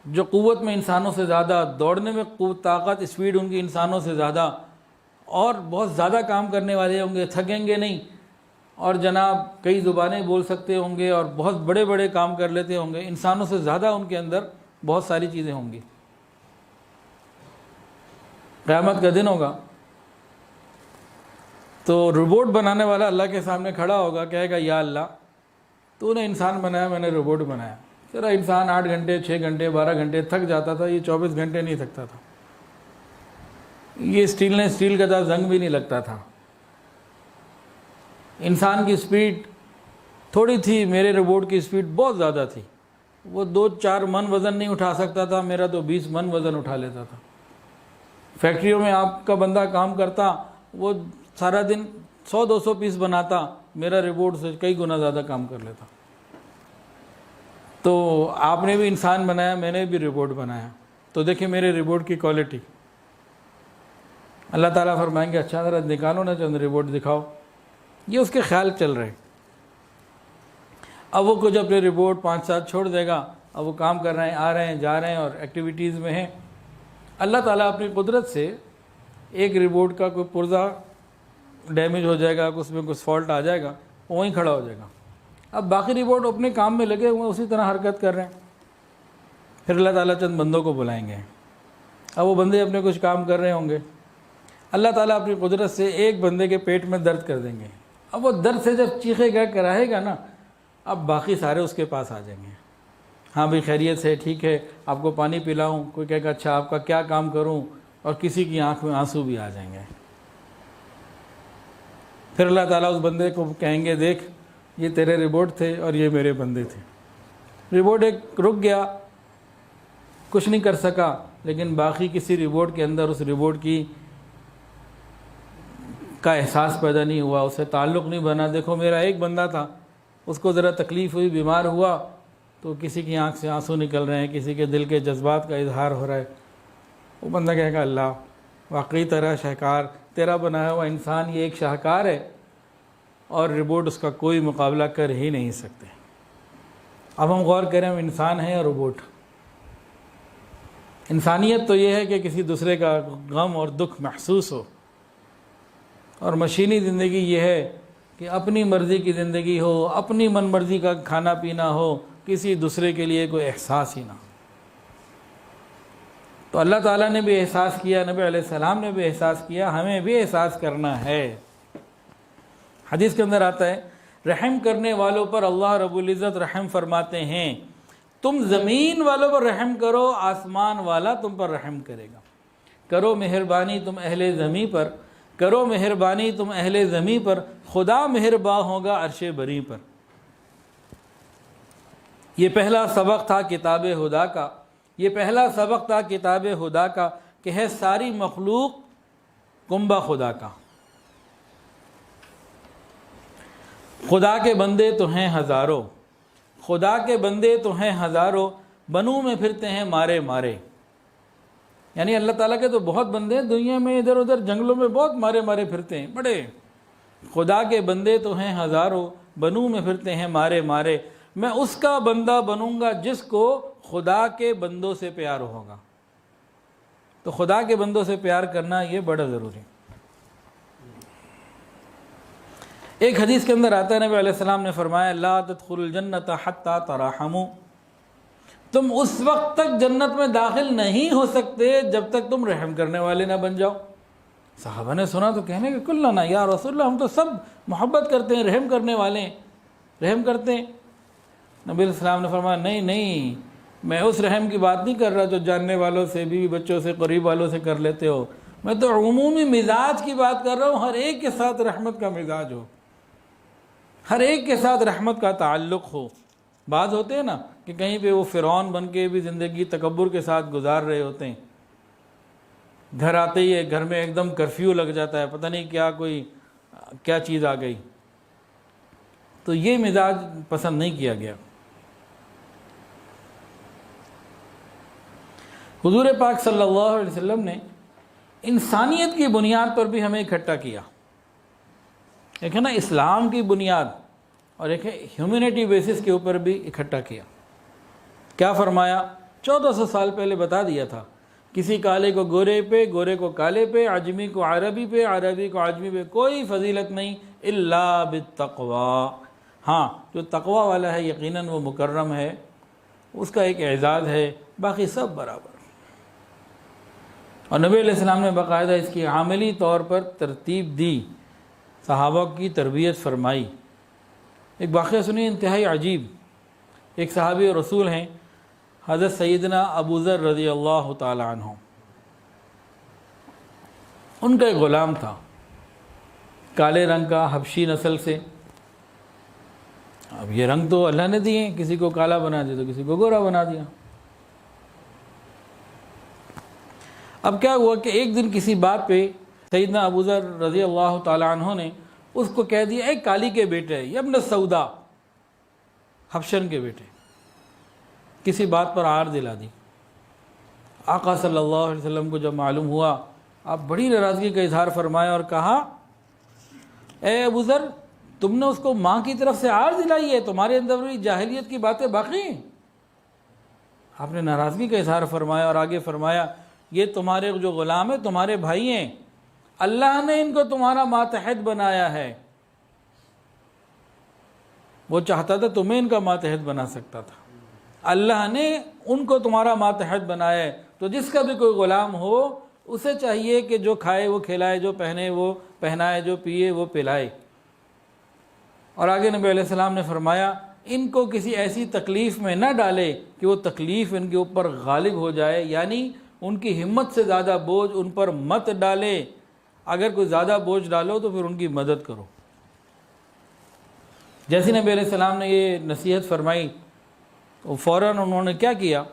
جو قوت میں انسانوں سے زیادہ، دوڑنے میں قوت، طاقت، اسپیڈ ان کی انسانوں سے زیادہ، اور بہت زیادہ کام کرنے والے ہوں گے، تھکیں گے نہیں، اور جناب کئی زبانیں بول سکتے ہوں گے اور بہت بڑے بڑے کام کر لیتے ہوں گے، انسانوں سے زیادہ ان کے اندر بہت ساری چیزیں ہوں گی۔ قیامت کا دن ہوگا تو روبوٹ بنانے والا اللہ کے سامنے کھڑا ہوگا، کہے گا یا اللہ تو نے انسان بنایا، میں نے روبوٹ بنایا۔ تیرا انسان 8 گھنٹے 6 گھنٹے 12 گھنٹے تھک جاتا تھا، یہ 24 گھنٹے نہیں تھکتا تھا، یہ اسٹیل کا تھا، زنگ بھی نہیں لگتا تھا۔ انسان کی سپیڈ تھوڑی تھی، میرے روبوٹ کی سپیڈ بہت زیادہ تھی، وہ 2-4 من وزن نہیں اٹھا سکتا تھا، میرا تو 20 من وزن اٹھا لیتا تھا۔ فیکٹریوں میں آپ کا بندہ کام کرتا، وہ سارا دن 100-200 پیس بناتا، میرا روبوٹ سے کئی گنا زیادہ کام کر لیتا۔ تو آپ نے بھی انسان بنایا، میں نے بھی روبوٹ بنایا، تو دیکھیں میرے روبوٹ کی کوالٹی۔ اللہ تعالیٰ فرمائیں گے اچھا ذرا نکالو نا چند روبوٹ دکھاؤ، یہ اس کے خیال چل رہے۔ اب وہ کچھ اپنے روبوٹ 5-7 چھوڑ دے گا، اب وہ کام کر رہے ہیں، آ رہے ہیں، جا رہے ہیں اور ایکٹیویٹیز میں ہیں۔ اللہ تعالیٰ اپنی قدرت سے ایک روبوٹ کا کوئی پرزہ ڈیمیج ہو جائے گا، اس میں کچھ فالٹ آ جائے گا، وہ وہیں کھڑا ہو جائے گا۔ اب باقی روبوٹ اپنے کام میں لگے ہوئے اسی طرح حرکت کر رہے ہیں۔ پھر اللہ تعالیٰ چند بندوں کو بلائیں گے، اب وہ بندے اپنے کچھ کام کر رہے ہوں گے، اللہ تعالیٰ اپنی قدرت سے ایک بندے کے پیٹ میں درد کر دیں گے۔ اب وہ درد سے جب چیخے گا، کراہے گا نا، اب باقی سارے اس کے پاس آ جائیں گے، ہاں بھئی خیریت سے ٹھیک ہے، آپ کو پانی پلاؤں، کوئی کہے گا اچھا آپ کا کیا کام کروں، اور کسی کی آنکھ میں آنسو بھی آ جائیں گے۔ پھر اللہ تعالیٰ اس بندے کو کہیں گے دیکھ یہ تیرے رپورٹ تھے اور یہ میرے بندے تھے، رپورٹ ایک رک گیا، کچھ نہیں کر سکا، لیکن باقی کسی رپورٹ کے اندر اس رپورٹ کا احساس پیدا نہیں ہوا، اسے تعلق نہیں بنا۔ دیکھو میرا ایک بندہ تھا، اس کو ذرا تکلیف ہوئی، بیمار ہوا، تو کسی کی آنکھ سے آنسو نکل رہے ہیں، کسی کے دل کے جذبات کا اظہار ہو رہا ہے۔ وہ بندہ کہے گا اللہ واقعی تیرا شاہکار، تیرا بنایا ہوا انسان یہ ایک شاہکار ہے، اور روبوٹ اس کا کوئی مقابلہ کر ہی نہیں سکتے۔ اب ہم غور کریں، ہم انسان ہیں اور روبوٹ۔ انسانیت تو یہ ہے کہ کسی دوسرے کا غم اور دکھ محسوس ہو، اور مشینی زندگی یہ ہے کہ اپنی مرضی کی زندگی ہو، اپنی من مرضی کا کھانا پینا ہو، کسی دوسرے کے لیے کوئی احساس ہی نہ ہو۔ تو اللہ تعالیٰ نے بھی احساس کیا، نبی علیہ السلام نے بھی احساس کیا، ہمیں بھی احساس کرنا ہے۔ حدیث کے اندر آتا ہے رحم کرنے والوں پر اللہ رب العزت رحم فرماتے ہیں، تم زمین والوں پر رحم کرو، آسمان والا تم پر رحم کرے گا۔ کرو مہربانی تم اہل زمین پر، کرو مہربانی تم اہل زمین پر، خدا مہرباں ہوگا عرش بری پر۔ یہ پہلا سبق تھا کتاب خدا کا، یہ پہلا سبق تھا کتاب خدا کا کہ ہے ساری مخلوق کنبہ خدا کا۔ خدا کے بندے تو ہیں ہزاروں، خدا کے بندے تو ہیں ہزاروں، بنوں میں پھرتے ہیں مارے مارے۔ یعنی اللہ تعالیٰ کے تو بہت بندے ہیں دنیا میں، ادھر ادھر جنگلوں میں بہت مارے مارے پھرتے ہیں بڑے۔ خدا کے بندے تو ہیں ہزاروں، بنوں میں پھرتے ہیں مارے مارے، میں اس کا بندہ بنوں گا جس کو خدا کے بندوں سے پیار ہوگا۔ تو خدا کے بندوں سے پیار کرنا یہ بڑا ضروری ہے۔ ایک حدیث کے اندر آتا ہے نبی علیہ السلام نے فرمایا لا تدخلوا الجنت حتی ترحموا، تم اس وقت تک جنت میں داخل نہیں ہو سکتے جب تک تم رحم کرنے والے نہ بن جاؤ۔ صحابہ نے سنا تو کہنے کہ کلنا یا رسول اللہ، ہم تو سب محبت کرتے ہیں، رحم کرنے والے ہیں، رحم کرتے ہیں۔ نبی علیہ السلام نے فرمایا نہیں نہیں، میں اس رحم کی بات نہیں کر رہا جو جاننے والوں سے، بیوی بچوں سے، قریب والوں سے کر لیتے ہو، میں تو عمومی مزاج کی بات کر رہا ہوں، ہر ایک کے ساتھ رحمت کا مزاج ہو، ہر ایک کے ساتھ رحمت کا تعلق ہو۔ بعض ہوتے ہیں نا کہ کہیں پہ وہ فرعون بن کے بھی زندگی تکبر کے ساتھ گزار رہے ہوتے ہیں، گھر آتے ہی گھر میں ایک دم کرفیو لگ جاتا ہے، پتہ نہیں کیا چیز آ گئی، تو یہ مزاج پسند نہیں کیا گیا۔ حضور پاک صلی اللہ علیہ وسلم نے انسانیت کی بنیاد پر بھی ہمیں اکٹھا کیا۔ ایک ہے نا اسلام کی بنیاد، اور ایک ہے ہیومینٹی بیسس کے اوپر بھی اکٹھا کیا۔ کیا فرمایا؟ 1400 سال پہلے بتا دیا تھا، کسی کالے کو گورے پہ، گورے کو کالے پہ، عجمی کو عربی پہ، عربی کو عجمی پہ کوئی فضیلت نہیں الا بالتقوی۔ ہاں جو تقوی والا ہے یقیناً وہ مکرم ہے، اس کا ایک اعزاز ہے، باقی سب برابر۔ اور نبی علیہ السلام نے باقاعدہ اس کی عملی طور پر ترتیب دی، صحابہ کی تربیت فرمائی۔ ایک واقعہ سنیے انتہائی عجیب۔ ایک صحابی رسول ہیں حضرت سیدنا ابو ذر رضی اللہ تعالی عنہ، ان کا ایک غلام تھا کالے رنگ کا، حبشی نسل سے۔ اب یہ رنگ تو اللہ نے دیے، کسی کو کالا بنا دیا تو کسی کو گورا بنا دیا۔ اب کیا ہوا کہ ایک دن کسی بات پہ سیدنا ابو ذر رضی اللہ تعالی عنہ نے اس کو کہہ دیا، اے کالی کے بیٹے، یا ابن سودا، حبشن کے بیٹے، کسی بات پر آر دلا دی۔ آقا صلی اللہ علیہ وسلم کو جب معلوم ہوا، آپ بڑی ناراضگی کا اظہار فرمایا اور کہا اے ابو ذر، تم نے اس کو ماں کی طرف سے آر دلائی ہے، تمہارے اندر بھی جاہلیت کی باتیں باقی ہیں۔ آپ نے ناراضگی کا اظہار فرمایا اور آگے فرمایا یہ تمہارے جو غلام ہیں تمہارے بھائی ہیں، اللہ نے ان کو تمہارا ماتحت بنایا ہے، وہ چاہتا تھا تمہیں ان کا ماتحت بنا سکتا تھا، اللہ نے ان کو تمہارا ماتحت بنایا ہے۔ تو جس کا بھی کوئی غلام ہو اسے چاہیے کہ جو کھائے وہ کھلائے، جو پہنے وہ پہنائے، جو پیے وہ پلائے۔ اور آگے نبی علیہ السلام نے فرمایا ان کو کسی ایسی تکلیف میں نہ ڈالے کہ وہ تکلیف ان کے اوپر غالب ہو جائے، یعنی ان کی ہمت سے زیادہ بوجھ ان پر مت ڈالے۔ اگر کوئی زیادہ بوجھ ڈالو تو پھر ان کی مدد کرو۔ جیسے نبی علیہ السلام نے یہ نصیحت فرمائی تو فوراً انہوں نے کیا کیا؟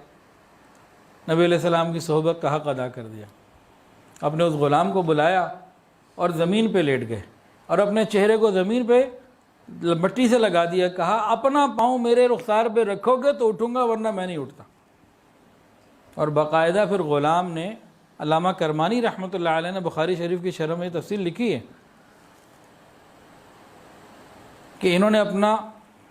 نبی علیہ السلام کی صحبت کا حق ادا کر دیا، اپنے اس غلام کو بلایا اور زمین پہ لیٹ گئے اور اپنے چہرے کو زمین پہ مٹی سے لگا دیا، کہا اپنا پاؤں میرے رخسار پہ رکھو گے تو اٹھوں گا ورنہ میں نہیں اٹھتا۔ اور باقاعدہ پھر غلام نے، علامہ کرمانی رحمۃ اللہ علیہ نے بخاری شریف کی شرح میں تفصیل لکھی ہے کہ انہوں نے اپنا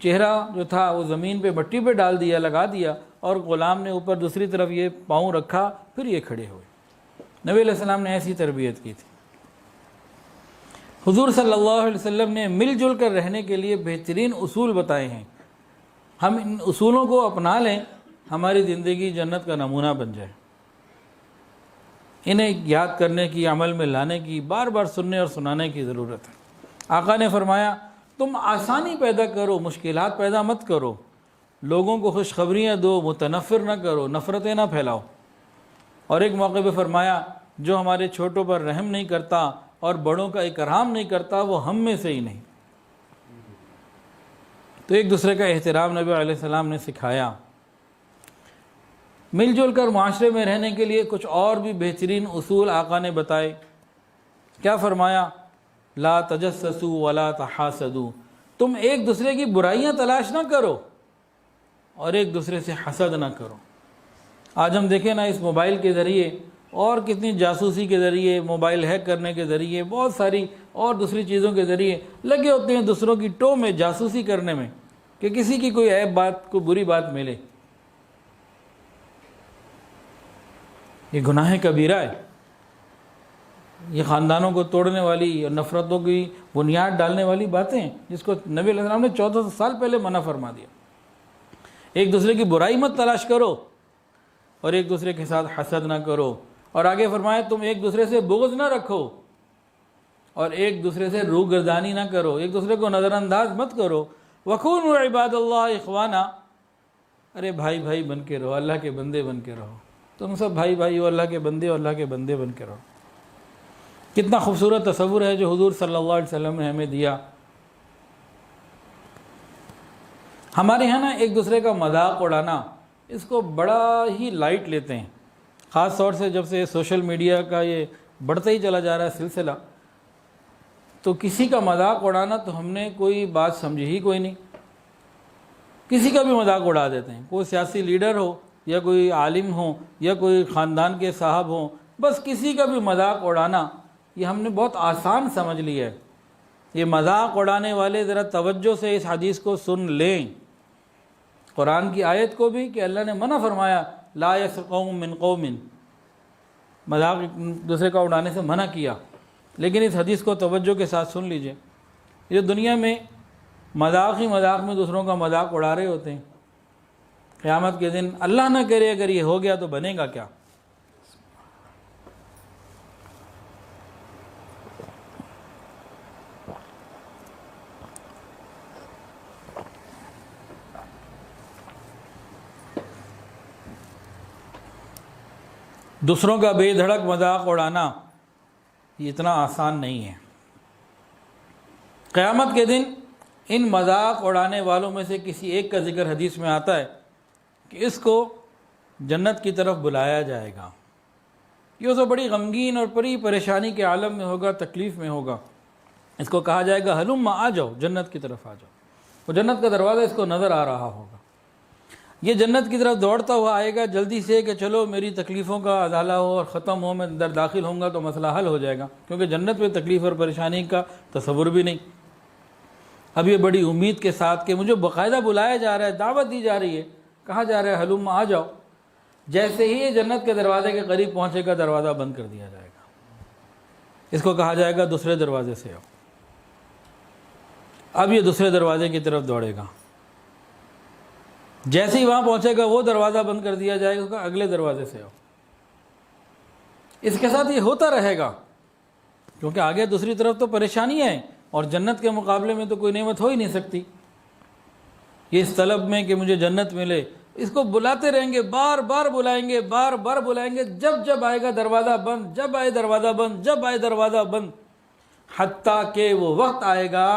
چہرہ جو تھا وہ زمین پہ مٹی پہ ڈال دیا، لگا دیا، اور غلام نے اوپر دوسری طرف یہ پاؤں رکھا، پھر یہ کھڑے ہوئے۔ نبی علیہ السلام نے ایسی تربیت کی تھی۔ حضور صلی اللہ علیہ وسلم نے مل جل کر رہنے کے لیے بہترین اصول بتائے ہیں، ہم ان اصولوں کو اپنا لیں، ہماری زندگی جنت کا نمونہ بن جائے۔ انہیں یاد کرنے کی، عمل میں لانے کی، بار بار سننے اور سنانے کی ضرورت ہے۔ آقا نے فرمایا تم آسانی پیدا کرو، مشکلات پیدا مت کرو، لوگوں کو خوشخبریاں دو، متنفر نہ کرو، نفرتیں نہ پھیلاؤ۔ اور ایک موقع پہ فرمایا جو ہمارے چھوٹوں پر رحم نہیں کرتا اور بڑوں کا اکرام نہیں کرتا وہ ہم میں سے ہی نہیں۔ تو ایک دوسرے کا احترام نبی علیہ السلام نے سکھایا۔ مل جل کر معاشرے میں رہنے کے لیے کچھ اور بھی بہترین اصول آقا نے بتائے۔ کیا فرمایا؟ لا تجسسوا ولا تحاسدوا، تم ایک دوسرے کی برائیاں تلاش نہ کرو اور ایک دوسرے سے حسد نہ کرو۔ آج ہم دیکھیں نا، اس موبائل کے ذریعے اور کتنی جاسوسی کے ذریعے، موبائل ہیک کرنے کے ذریعے، بہت ساری اور دوسری چیزوں کے ذریعے لگے ہوتے ہیں دوسروں کی ٹو میں، جاسوسی کرنے میں، کہ کسی کی کوئی عیب بات، کوئی بری بات ملے۔ یہ گناہ کبیرہ ہے، یہ خاندانوں کو توڑنے والی اور نفرتوں کی بنیاد ڈالنے والی باتیں ہیں، جس کو نبی علیہ السلام نے 1400 سال پہلے منع فرما دیا۔ ایک دوسرے کی برائی مت تلاش کرو اور ایک دوسرے کے ساتھ حسد نہ کرو، اور آگے فرمایا تم ایک دوسرے سے بغض نہ رکھو اور ایک دوسرے سے روگردانی نہ کرو، ایک دوسرے کو نظر انداز مت کرو۔ وَكُونُوا عِبَادَ اللَّهِ إِخْوَانًا، ارے بھائی بھائی بن کے رہو، اللہ کے بندے بن کے رہو، تم سب بھائی بھائی ہو، اللہ کے بندے ہو، اللہ کے بندے بن کے رہو۔ کتنا خوبصورت تصور ہے جو حضور صلی اللہ علیہ وسلم نے ہمیں دیا۔ ہمارے یہاں نا ایک دوسرے کا مذاق اڑانا، اس کو بڑا ہی لائٹ لیتے ہیں، خاص طور سے جب سے سوشل میڈیا کا یہ بڑھتا ہی چلا جا رہا ہے سلسلہ، تو کسی کا مذاق اڑانا تو ہم نے کوئی بات سمجھی ہی کوئی نہیں، کسی کا بھی مذاق اڑا دیتے ہیں، کوئی سیاسی لیڈر ہو یا کوئی عالم ہو یا کوئی خاندان کے صاحب ہوں، بس کسی کا بھی مذاق اڑانا یہ ہم نے بہت آسان سمجھ لیا ہے۔ یہ مذاق اڑانے والے ذرا توجہ سے اس حدیث کو سن لیں، قرآن کی آیت کو بھی، کہ اللہ نے منع فرمایا لا یسخر قوم من قوم، مذاق دوسرے کا اڑانے سے منع کیا، لیکن اس حدیث کو توجہ کے ساتھ سن لیجئے۔ یہ دنیا میں مذاق ہی مذاق میں دوسروں کا مذاق اڑا رہے ہوتے ہیں، قیامت کے دن اللہ نہ کرے اگر یہ ہو گیا تو بنے گا کیا؟ دوسروں کا بے دھڑک مذاق اڑانا یہ اتنا آسان نہیں ہے۔ قیامت کے دن ان مذاق اڑانے والوں میں سے کسی ایک کا ذکر حدیث میں آتا ہے کہ اس کو جنت کی طرف بلایا جائے گا۔ یہ تو بڑی غمگین اور بڑی پریشانی کے عالم میں ہوگا، تکلیف میں ہوگا۔ اس کو کہا جائے گا ہلم آ جاؤ، جنت کی طرف آ جاؤ۔ وہ جنت کا دروازہ اس کو نظر آ رہا ہوگا، یہ جنت کی طرف دوڑتا ہوا آئے گا جلدی سے کہ چلو میری تکلیفوں کا ازالہ ہو اور ختم ہو، میں اندر داخل ہوں گا تو مسئلہ حل ہو جائے گا، کیونکہ جنت میں تکلیف اور پریشانی کا تصور بھی نہیں۔ اب یہ بڑی امید کے ساتھ کہ مجھے باقاعدہ بلایا جا رہا ہے، دعوت دی جا رہی ہے، کہا جا رہا ہے ہلم آ جاؤ، جیسے ہی یہ جنت کے دروازے کے قریب پہنچے گا دروازہ بند کر دیا جائے گا۔ اس کو کہا جائے گا دوسرے دروازے سے آؤ۔ اب یہ دوسرے دروازے کی طرف دوڑے گا، جیسے ہی وہاں پہنچے گا وہ دروازہ بند کر دیا جائے گا، اس کا اگلے دروازے سے آؤ۔ اس کے ساتھ یہ ہوتا رہے گا، کیونکہ آگے دوسری طرف تو پریشانیاں ہیں اور جنت کے مقابلے میں تو کوئی نعمت ہو ہی نہیں سکتی۔ یہ اس طلب میں کہ مجھے جنت ملے، اس کو بلاتے رہیں گے، بار بار بلائیں گے، بار بار بلائیں گے، جب جب آئے گا دروازہ بند، جب آئے دروازہ بند، جب آئے دروازہ بند، حتیٰ کہ وہ وقت آئے گا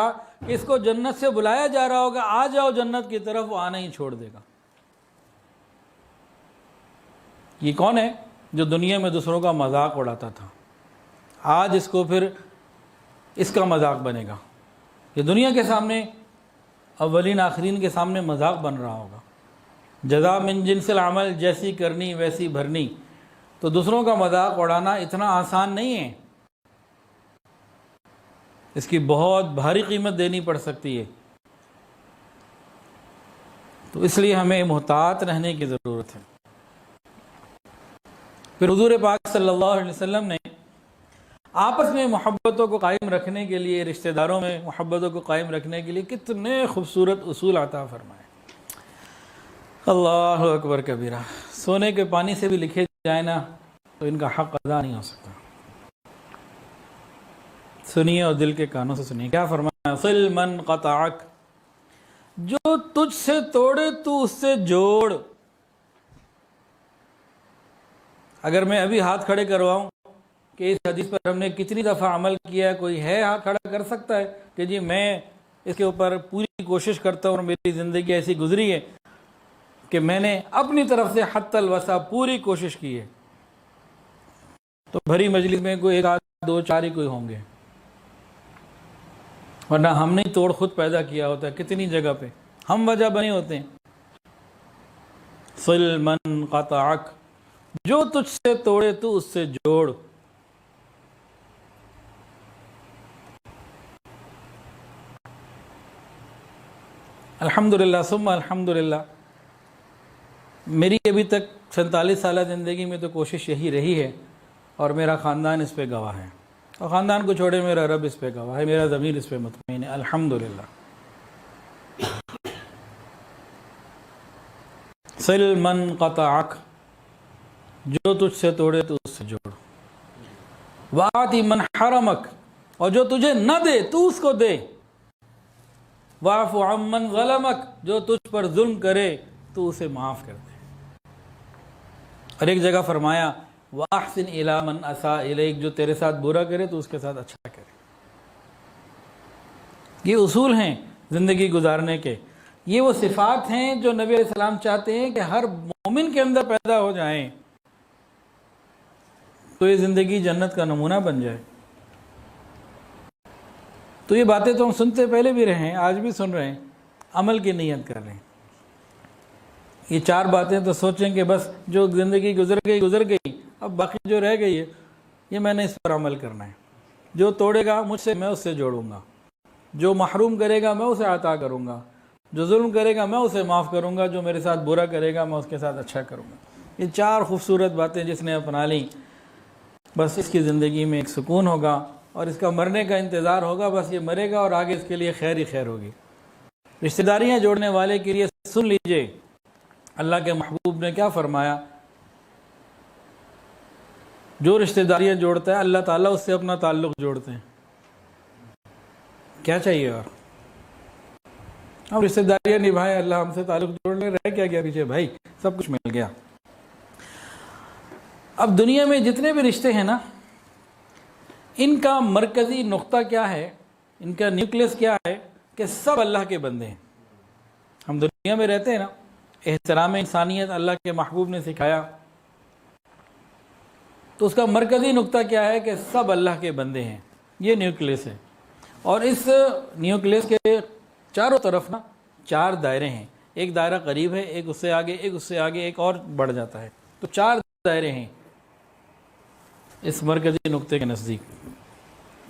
کہ اس کو جنت سے بلایا جا رہا ہوگا، آ جاؤ جنت کی طرف، وہ آنا ہی چھوڑ دے گا۔ یہ کون ہے؟ جو دنیا میں دوسروں کا مذاق اڑاتا تھا، آج اس کو پھر اس کا مذاق بنے گا۔ یہ دنیا کے سامنے، اولین آخرین کے سامنے مذاق بن رہا ہوگا۔ جزا من جنس العمل، جیسی کرنی ویسی بھرنی۔ تو دوسروں کا مذاق اڑانا اتنا آسان نہیں ہے، اس کی بہت بھاری قیمت دینی پڑ سکتی ہے۔ تو اس لیے ہمیں محتاط رہنے کی ضرورت ہے۔ پھر حضور پاک صلی اللہ علیہ وسلم نے آپس میں محبتوں کو قائم رکھنے کے لیے، رشتہ داروں میں محبتوں کو قائم رکھنے کے لیے کتنے خوبصورت اصول عطا فرمائے۔ اللہ اکبر کبیرہ۔ سونے کے پانی سے بھی لکھے جائے نا تو ان کا حق ادا نہیں ہو سکتا۔ سنیے اور دل کے کانوں سے سنیے، کیا فرمایا؟ صل من قطعک، جو تجھ سے توڑے تو اس سے جوڑ۔ اگر میں ابھی ہاتھ کھڑے کرواؤں کہ اس حدیث پر ہم نے کتنی دفعہ عمل کیا ہے، کوئی ہے ہاتھ کھڑا کر سکتا ہے کہ جی میں اس کے اوپر پوری کوشش کرتا ہوں اور میری زندگی ایسی گزری ہے کہ میں نے اپنی طرف سے حتی الوسع پوری کوشش کی ہے؟ تو بھری مجلس میں کوئی ایک آدھ دو چار ہی کوئی ہوں گے، ورنہ ہم نے توڑ خود پیدا کیا ہوتا ہے کتنی جگہ پہ، ہم وجہ بنے ہوتے ہیں۔ صل من قطعک، جو تجھ سے توڑے تو اس سے جوڑ۔ الحمدللہ ثم الحمدللہ، میری ابھی تک 47 سالہ زندگی میں تو کوشش یہی رہی ہے، اور میرا خاندان اس پہ گواہ ہے، اور خاندان کو چھوڑے میرا رب اس پہ گواہ ہے، میرا ضمیر اس پہ مطمئن ہے، الحمدللہ۔ صل من قطعک، جو تجھ سے توڑے تو اس سے جوڑ۔ وآتی من حرمک، اور جو تجھے نہ دے تو اس کو دے۔ واعف عمن ظلمک، جو تجھ پر ظلم کرے تو اسے معاف کر دے۔ اور ایک جگہ فرمایا واحسن الی من اساء الیک، جو تیرے ساتھ برا کرے تو اس کے ساتھ اچھا کرے۔ یہ اصول ہیں زندگی گزارنے کے، یہ وہ صفات ہیں جو نبی علیہ السلام چاہتے ہیں کہ ہر مومن کے اندر پیدا ہو جائیں، تو یہ زندگی جنت کا نمونہ بن جائے۔ تو یہ باتیں تو ہم سنتے پہلے بھی رہے ہیں، آج بھی سن رہے ہیں، عمل کی نیت کر رہے ہیں۔ یہ چار باتیں تو سوچیں کہ بس جو زندگی گزر گئی، اب باقی جو رہ گئی ہے یہ میں نے اس پر عمل کرنا ہے۔ جو توڑے گا مجھ سے میں اس سے جوڑوں گا، جو محروم کرے گا میں اسے عطا کروں گا، جو ظلم کرے گا میں اسے معاف کروں گا، جو میرے ساتھ برا کرے گا میں اس کے ساتھ اچھا کروں گا۔ یہ چار خوبصورت باتیں جس نے اپنا لیں، بس اس کی زندگی میں ایک سکون ہوگا، اور اس کا مرنے کا انتظار ہوگا، بس یہ مرے گا اور آگے اس کے لیے خیر ہی خیر ہوگی۔ رشتہ داریاں جوڑنے والے کے لیے سن لیجئے اللہ کے محبوب نے کیا فرمایا۔ جو رشتہ داریاں جوڑتا ہے اللہ تعالیٰ اس سے اپنا تعلق جوڑتے ہیں۔ کیا چاہیے اور؟ ہم رشتہ داریاں نبھائیں، اللہ ہم سے تعلق جوڑنے، رہ کیا گیا پیچھے بھائی، سب کچھ مل گیا۔ اب دنیا میں جتنے بھی رشتے ہیں نا، ان کا مرکزی نقطہ کیا ہے، ان کا نیوکلیس کیا ہے کہ سب اللہ کے بندے ہیں۔ ہم دنیا میں رہتے ہیں نا، احترام انسانیت اللہ کے محبوب نے سکھایا، تو اس کا مرکزی نقطہ کیا ہے کہ سب اللہ کے بندے ہیں، یہ نیوکلیس ہے۔ اور اس نیوکلیس کے چاروں طرف نا چار دائرے ہیں، ایک دائرہ قریب ہے، ایک اس سے آگے، ایک اس سے آگے، ایک اور بڑھ جاتا ہے، تو چار دائرے ہیں اس مرکزی نقطے کے نزدیک۔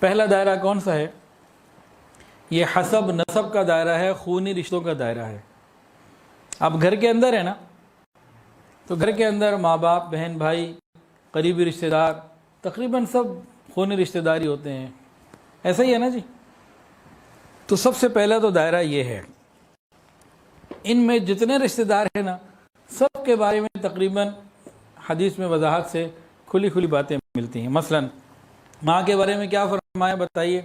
پہلا دائرہ کون سا ہے؟ یہ حسب نسب کا دائرہ ہے، خونی رشتوں کا دائرہ ہے۔ اب گھر کے اندر ہے نا، تو گھر کے اندر ماں باپ، بہن بھائی، قریبی رشتہ دار، تقریباً سب خونی رشتہ داری ہوتے ہیں، ایسا ہی ہے نا جی۔ تو سب سے پہلا تو دائرہ یہ ہے، ان میں جتنے رشتہ دار ہیں نا، سب کے بارے میں تقریباً حدیث میں وضاحت سے کھلی کھلی باتیں ملتی ہیں۔ مثلا ماں کے بارے میں کیا فرمایا بتائیے؟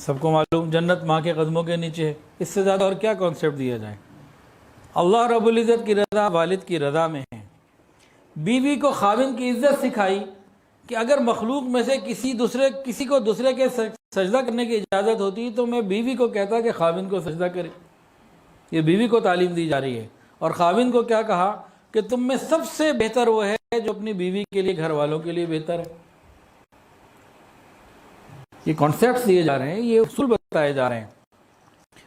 سب کو معلوم جنت ماں کے قدموں کے نیچے ہے، اس سے زیادہ اور کیا کانسیپٹ دیا جائے؟ اللہ رب العزت کی رضا والد کی رضا میں ہے۔ بیوی کو خاوند کی عزت سکھائی کہ اگر مخلوق میں سے کسی کو دوسرے کے سجدہ کرنے کی اجازت ہوتی تو میں بیوی کو کہتا کہ خاوند کو سجدہ کرے۔ یہ بیوی کو تعلیم دی جا رہی ہے، اور خاوند کو کیا کہا کہ تم میں سب سے بہتر وہ ہے جو اپنی بیوی کے لیے، گھر والوں کے لیے بہتر ہے۔ یہ کانسیپٹس دیے جا رہے ہیں، یہ اصول بتائے جا رہے ہیں۔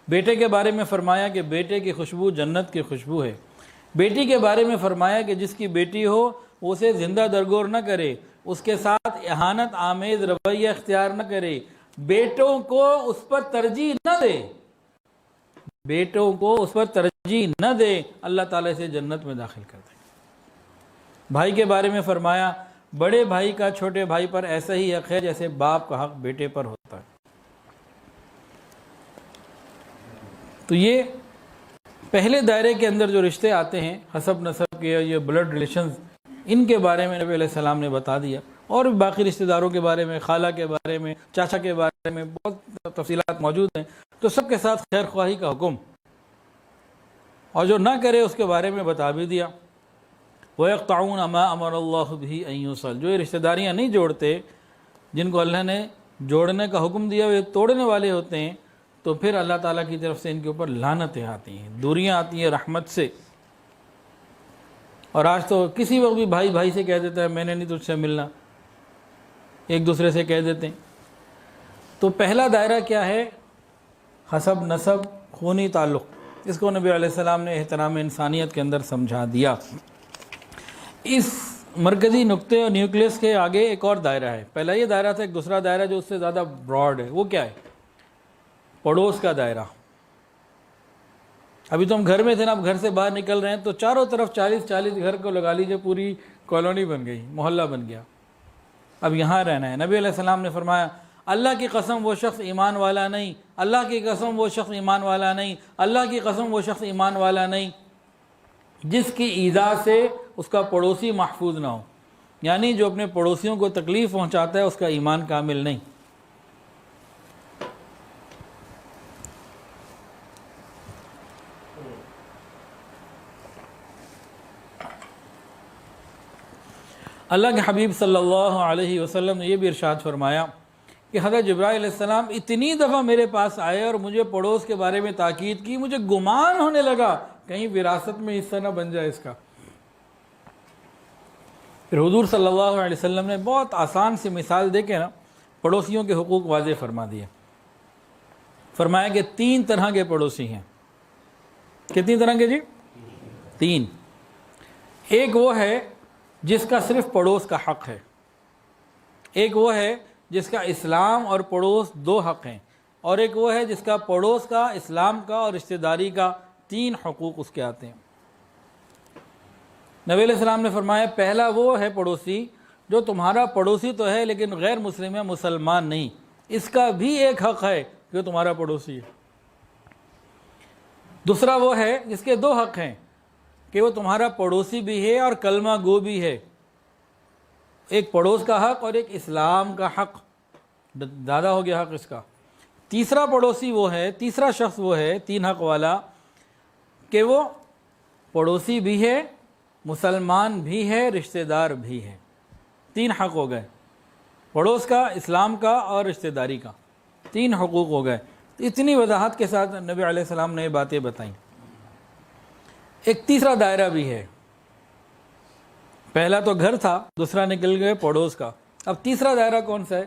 بیٹے کے بارے میں فرمایا کہ بیٹے کی خوشبو جنت کی خوشبو ہے۔ بیٹی کے بارے میں فرمایا کہ جس کی بیٹی ہو اسے زندہ درگور نہ کرے، اس کے ساتھ اہانت آمیز رویہ اختیار نہ کرے، بیٹوں کو اس پر ترجیح نہ دے، بیٹوں کو اس پر ترجیح نہ دے، اللہ تعالیٰ سے جنت میں داخل کر دے۔ بھائی کے بارے میں فرمایا بڑے بھائی کا چھوٹے بھائی پر ایسا ہی حق ہے جیسے باپ کا حق بیٹے پر ہوتا ہے۔ تو یہ پہلے دائرے کے اندر جو رشتے آتے ہیں حسب نسب کے، یہ بلڈ ریلیشنز، ان کے بارے میں نبی علیہ السلام نے بتا دیا، اور بھی باقی رشتہ داروں کے بارے میں، خالہ کے بارے میں، چاچا کے بارے میں بہت تفصیلات موجود ہیں۔ تو سب کے ساتھ خیر خواہی کا حکم، اور جو نہ کرے اس کے بارے میں بتا بھی دیا۔ وَيَقْطَعُونَ مَا أَمَرَ اللَّهُ بِهِ أَن يُوصَلَ، جو یہ رشتہ داریاں نہیں جوڑتے، جن کو اللہ نے جوڑنے کا حکم دیا وہ توڑنے والے ہوتے ہیں، تو پھر اللہ تعالیٰ کی طرف سے ان کے اوپر لعنتیں آتی ہیں، دوریاں آتی ہیں رحمت سے۔ اور آج تو کسی وقت بھی بھائی بھائی سے کہہ دیتا ہے میں نے نہیں تجھ سے ملنا، ایک دوسرے سے کہہ دیتے ہیں۔ تو پہلا دائرہ کیا ہے؟ حسب نسب، خونی تعلق، اس کو نبی علیہ السلام نے احترام انسانیت کے اندر سمجھا دیا۔ اس مرکزی نقطے اور نیوکلیس کے آگے ایک اور دائرہ ہے۔ پہلا یہ دائرہ تھا، ایک دوسرا دائرہ جو اس سے زیادہ براڈ ہے، وہ کیا ہے؟ پڑوس کا دائرہ۔ ابھی تو ہم گھر میں تھے نا، اب گھر سے باہر نکل رہے ہیں تو چاروں طرف 40 گھر کو لگا لیجئے، پوری کالونی بن گئی، محلہ بن گیا، اب یہاں رہنا ہے۔ نبی علیہ السلام نے فرمایا اللہ کی قسم وہ شخص ایمان والا نہیں، اللہ کی قسم وہ شخص ایمان والا نہیں، اللہ کی قسم وہ شخص ایمان والا نہیں جس کی ایذا سے اس کا پڑوسی محفوظ نہ ہو، یعنی جو اپنے پڑوسیوں کو تکلیف پہنچاتا ہے اس کا ایمان کامل نہیں۔ اللہ کے حبیب صلی اللہ علیہ وسلم نے یہ بھی ارشاد فرمایا کہ حضرت جبرائیل علیہ السلام اتنی دفعہ میرے پاس آئے اور مجھے پڑوس کے بارے میں تاکید کی، مجھے گمان ہونے لگا کہیں وراثت میں حصہ نہ بن جائے اس کا۔ پھر حضور صلی اللہ علیہ وسلم نے بہت آسان سی مثال دے کے نا پڑوسیوں کے حقوق واضح فرما دیے۔ فرمایا کہ 3 طرح کے پڑوسی ہیں۔ کتنی طرح کے جی؟ 3۔ ایک وہ ہے جس کا صرف پڑوس کا حق ہے، ایک وہ ہے جس کا اسلام اور پڑوس 2 حق ہیں، اور ایک وہ ہے جس کا پڑوس کا، اسلام کا اور رشتہ داری کا 3 حقوق اس کے آتے ہیں۔ نبی علیہ السلام نے فرمایا پہلا وہ ہے پڑوسی جو تمہارا پڑوسی تو ہے لیکن غیر مسلم ہے، مسلمان نہیں، اس کا بھی ایک حق ہے جو تمہارا پڑوسی ہے۔ دوسرا وہ ہے جس کے 2 حق ہیں کہ وہ تمہارا پڑوسی بھی ہے اور کلمہ گو بھی ہے، ایک پڑوس کا حق اور ایک اسلام کا حق، زیادہ ہو گیا حق اس کا۔ تیسرا پڑوسی وہ ہے، تیسرا شخص وہ ہے 3 حق والا کہ وہ پڑوسی بھی ہے، مسلمان بھی ہے، رشتہ دار بھی ہے۔ 3 حق ہو گئے، پڑوس کا، اسلام کا اور رشتہ داری کا، 3 حقوق ہو گئے۔ اتنی وضاحت کے ساتھ نبی علیہ السلام نے یہ باتیں بتائیں۔ ایک تیسرا دائرہ بھی ہے، پہلا تو گھر تھا، دوسرا نکل گئے پڑوس کا، اب تیسرا دائرہ کون سا ہے؟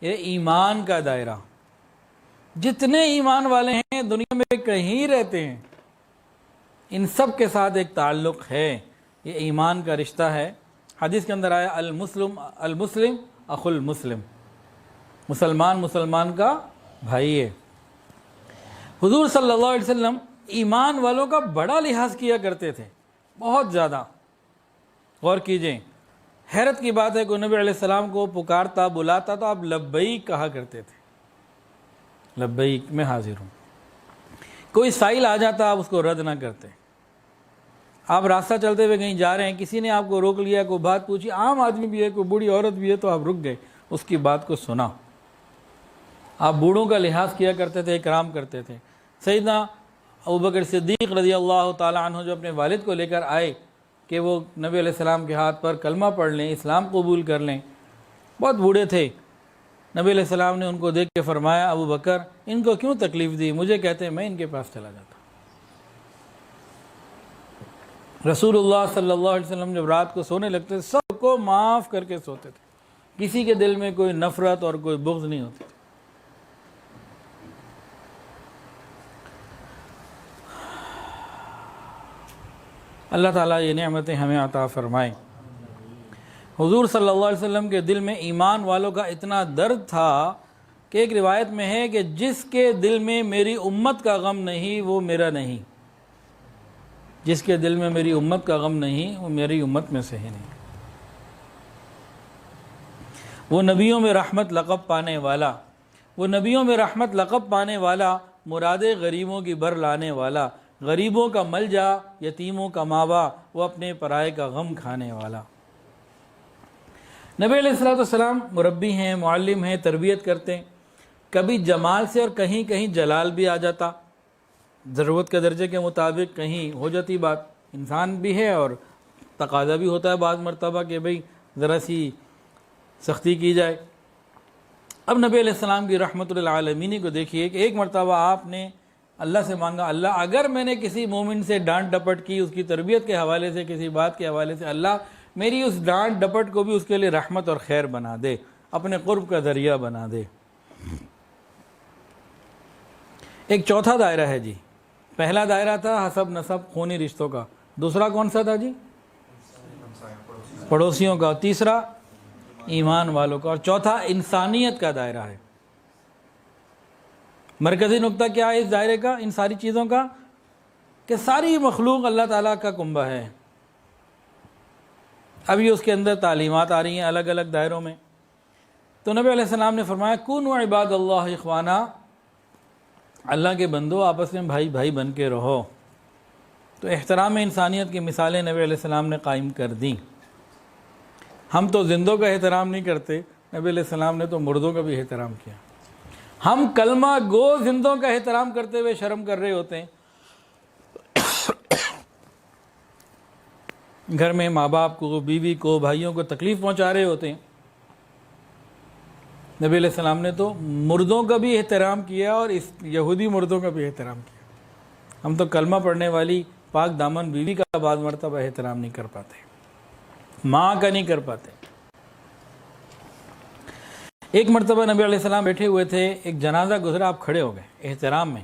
یہ ایمان کا دائرہ۔ جتنے ایمان والے ہیں دنیا میں کہیں رہتے ہیں، ان سب کے ساتھ ایک تعلق ہے، یہ ایمان کا رشتہ ہے۔ حدیث کے اندر آیا المسلم اخو المسلم، مسلمان مسلمان کا بھائی ہے۔ حضور صلی اللہ علیہ وسلم ایمان والوں کا بڑا لحاظ کیا کرتے تھے، بہت زیادہ۔ غور کیجئے، حیرت کی بات ہے کہ نبی علیہ السلام کو پکارتا بلاتا تو آپ لبیک کہا کرتے تھے، لبیک میں حاضر ہوں۔ کوئی سائل آ جاتا آپ اس کو رد نہ کرتے۔ آپ راستہ چلتے ہوئے کہیں جا رہے ہیں، کسی نے آپ کو روک لیا، کوئی بات پوچھی، عام آدمی بھی ہے، کوئی بوڑھی عورت بھی ہے، تو آپ رک گئے، اس کی بات کو سنا۔ آپ بوڑھوں کا لحاظ کیا کرتے تھے، اکرام کرتے تھے۔ سیدنا ابوبکر صدیق رضی اللہ تعالیٰ عنہ جو اپنے والد کو لے کر آئے کہ وہ نبی علیہ السلام کے ہاتھ پر کلمہ پڑھ لیں، اسلام قبول کر لیں، بہت بوڑھے تھے۔ نبی علیہ السلام نے ان کو دیکھ کے فرمایا، ابو بکر ان کو کیوں تکلیف دی، مجھے کہتے میں ان کے پاس چلا جاتا۔ رسول اللہ صلی اللہ علیہ وسلم جب رات کو سونے لگتے سب کو معاف کر کے سوتے تھے، کسی کے دل میں کوئی نفرت اور کوئی بغض نہیں ہوتی تھی۔ اللہ تعالیٰ یہ نعمتیں ہمیں عطا فرمائیں۔ حضور صلی اللہ علیہ وسلم کے دل میں ایمان والوں کا اتنا درد تھا کہ ایک روایت میں ہے کہ جس کے دل میں میری امت کا غم نہیں وہ میرا نہیں، جس کے دل میں میری امت کا غم نہیں وہ میری امت میں سے ہی نہیں۔ وہ نبیوں میں رحمت لقب پانے والا، وہ نبیوں میں رحمت لقب پانے والا، مرادِ غریبوں کی بر لانے والا، غریبوں کا ملجا، یتیموں کا ماوا، وہ اپنے پرائے کا غم کھانے والا۔ نبی علیہ السلام مربی ہیں، معلم ہیں، تربیت کرتے ہیں۔ کبھی جمال سے اور کہیں کہیں جلال بھی آ جاتا، ضرورت کے درجے کے مطابق کہیں ہو جاتی بات، انسان بھی ہے اور تقاضا بھی ہوتا ہے بعض مرتبہ کہ بھئی ذرا سی سختی کی جائے۔ اب نبی علیہ السلام کی رحمت للعالمین کو دیکھیے کہ ایک مرتبہ آپ نے اللہ سے مانگا، اللہ اگر میں نے کسی مومن سے ڈانٹ ڈپٹ کی، اس کی تربیت کے حوالے سے، کسی بات کے حوالے سے، اللہ میری اس ڈانٹ ڈپٹ کو بھی اس کے لیے رحمت اور خیر بنا دے، اپنے قرب کا ذریعہ بنا دے۔ ایک چوتھا دائرہ ہے جی، پہلا دائرہ تھا حسب نسب خونی رشتوں کا، دوسرا کون سا تھا جی؟ پڑوسیوں کا، تیسرا ایمان والوں کا، اور چوتھا انسانیت کا دائرہ ہے۔ مرکزی نقطہ کیا ہے اس دائرے کا، ان ساری چیزوں کا، کہ ساری مخلوق اللہ تعالیٰ کا کنبہ ہے۔ ابھی اس کے اندر تعلیمات آ رہی ہیں الگ الگ دائروں میں۔ تو نبی علیہ السلام نے فرمایا کونوا عباد اللہ اخوانا، اللہ کے بندو آپس میں بھائی بھائی بن کے رہو۔ تو احترام انسانیت کی مثالیں نبی علیہ السلام نے قائم کر دیں۔ ہم تو زندوں کا احترام نہیں کرتے، نبی علیہ السلام نے تو مردوں کا بھی احترام کیا۔ ہم کلمہ گو زندوں کا احترام کرتے ہوئے شرم کر رہے ہوتے ہیں، گھر میں ماں باپ کو، بیوی کو، بھائیوں کو تکلیف پہنچا رہے ہوتے ہیں۔ نبی علیہ السلام نے تو مردوں کا بھی احترام کیا اور اس یہودی مردوں کا بھی احترام کیا۔ ہم تو کلمہ پڑھنے والی پاک دامن بیوی کا بعض مرتبہ احترام نہیں کر پاتے، ماں کا نہیں کر پاتے۔ ایک مرتبہ نبی علیہ السلام بیٹھے ہوئے تھے، ایک جنازہ گزرا، آپ کھڑے ہو گئے احترام میں۔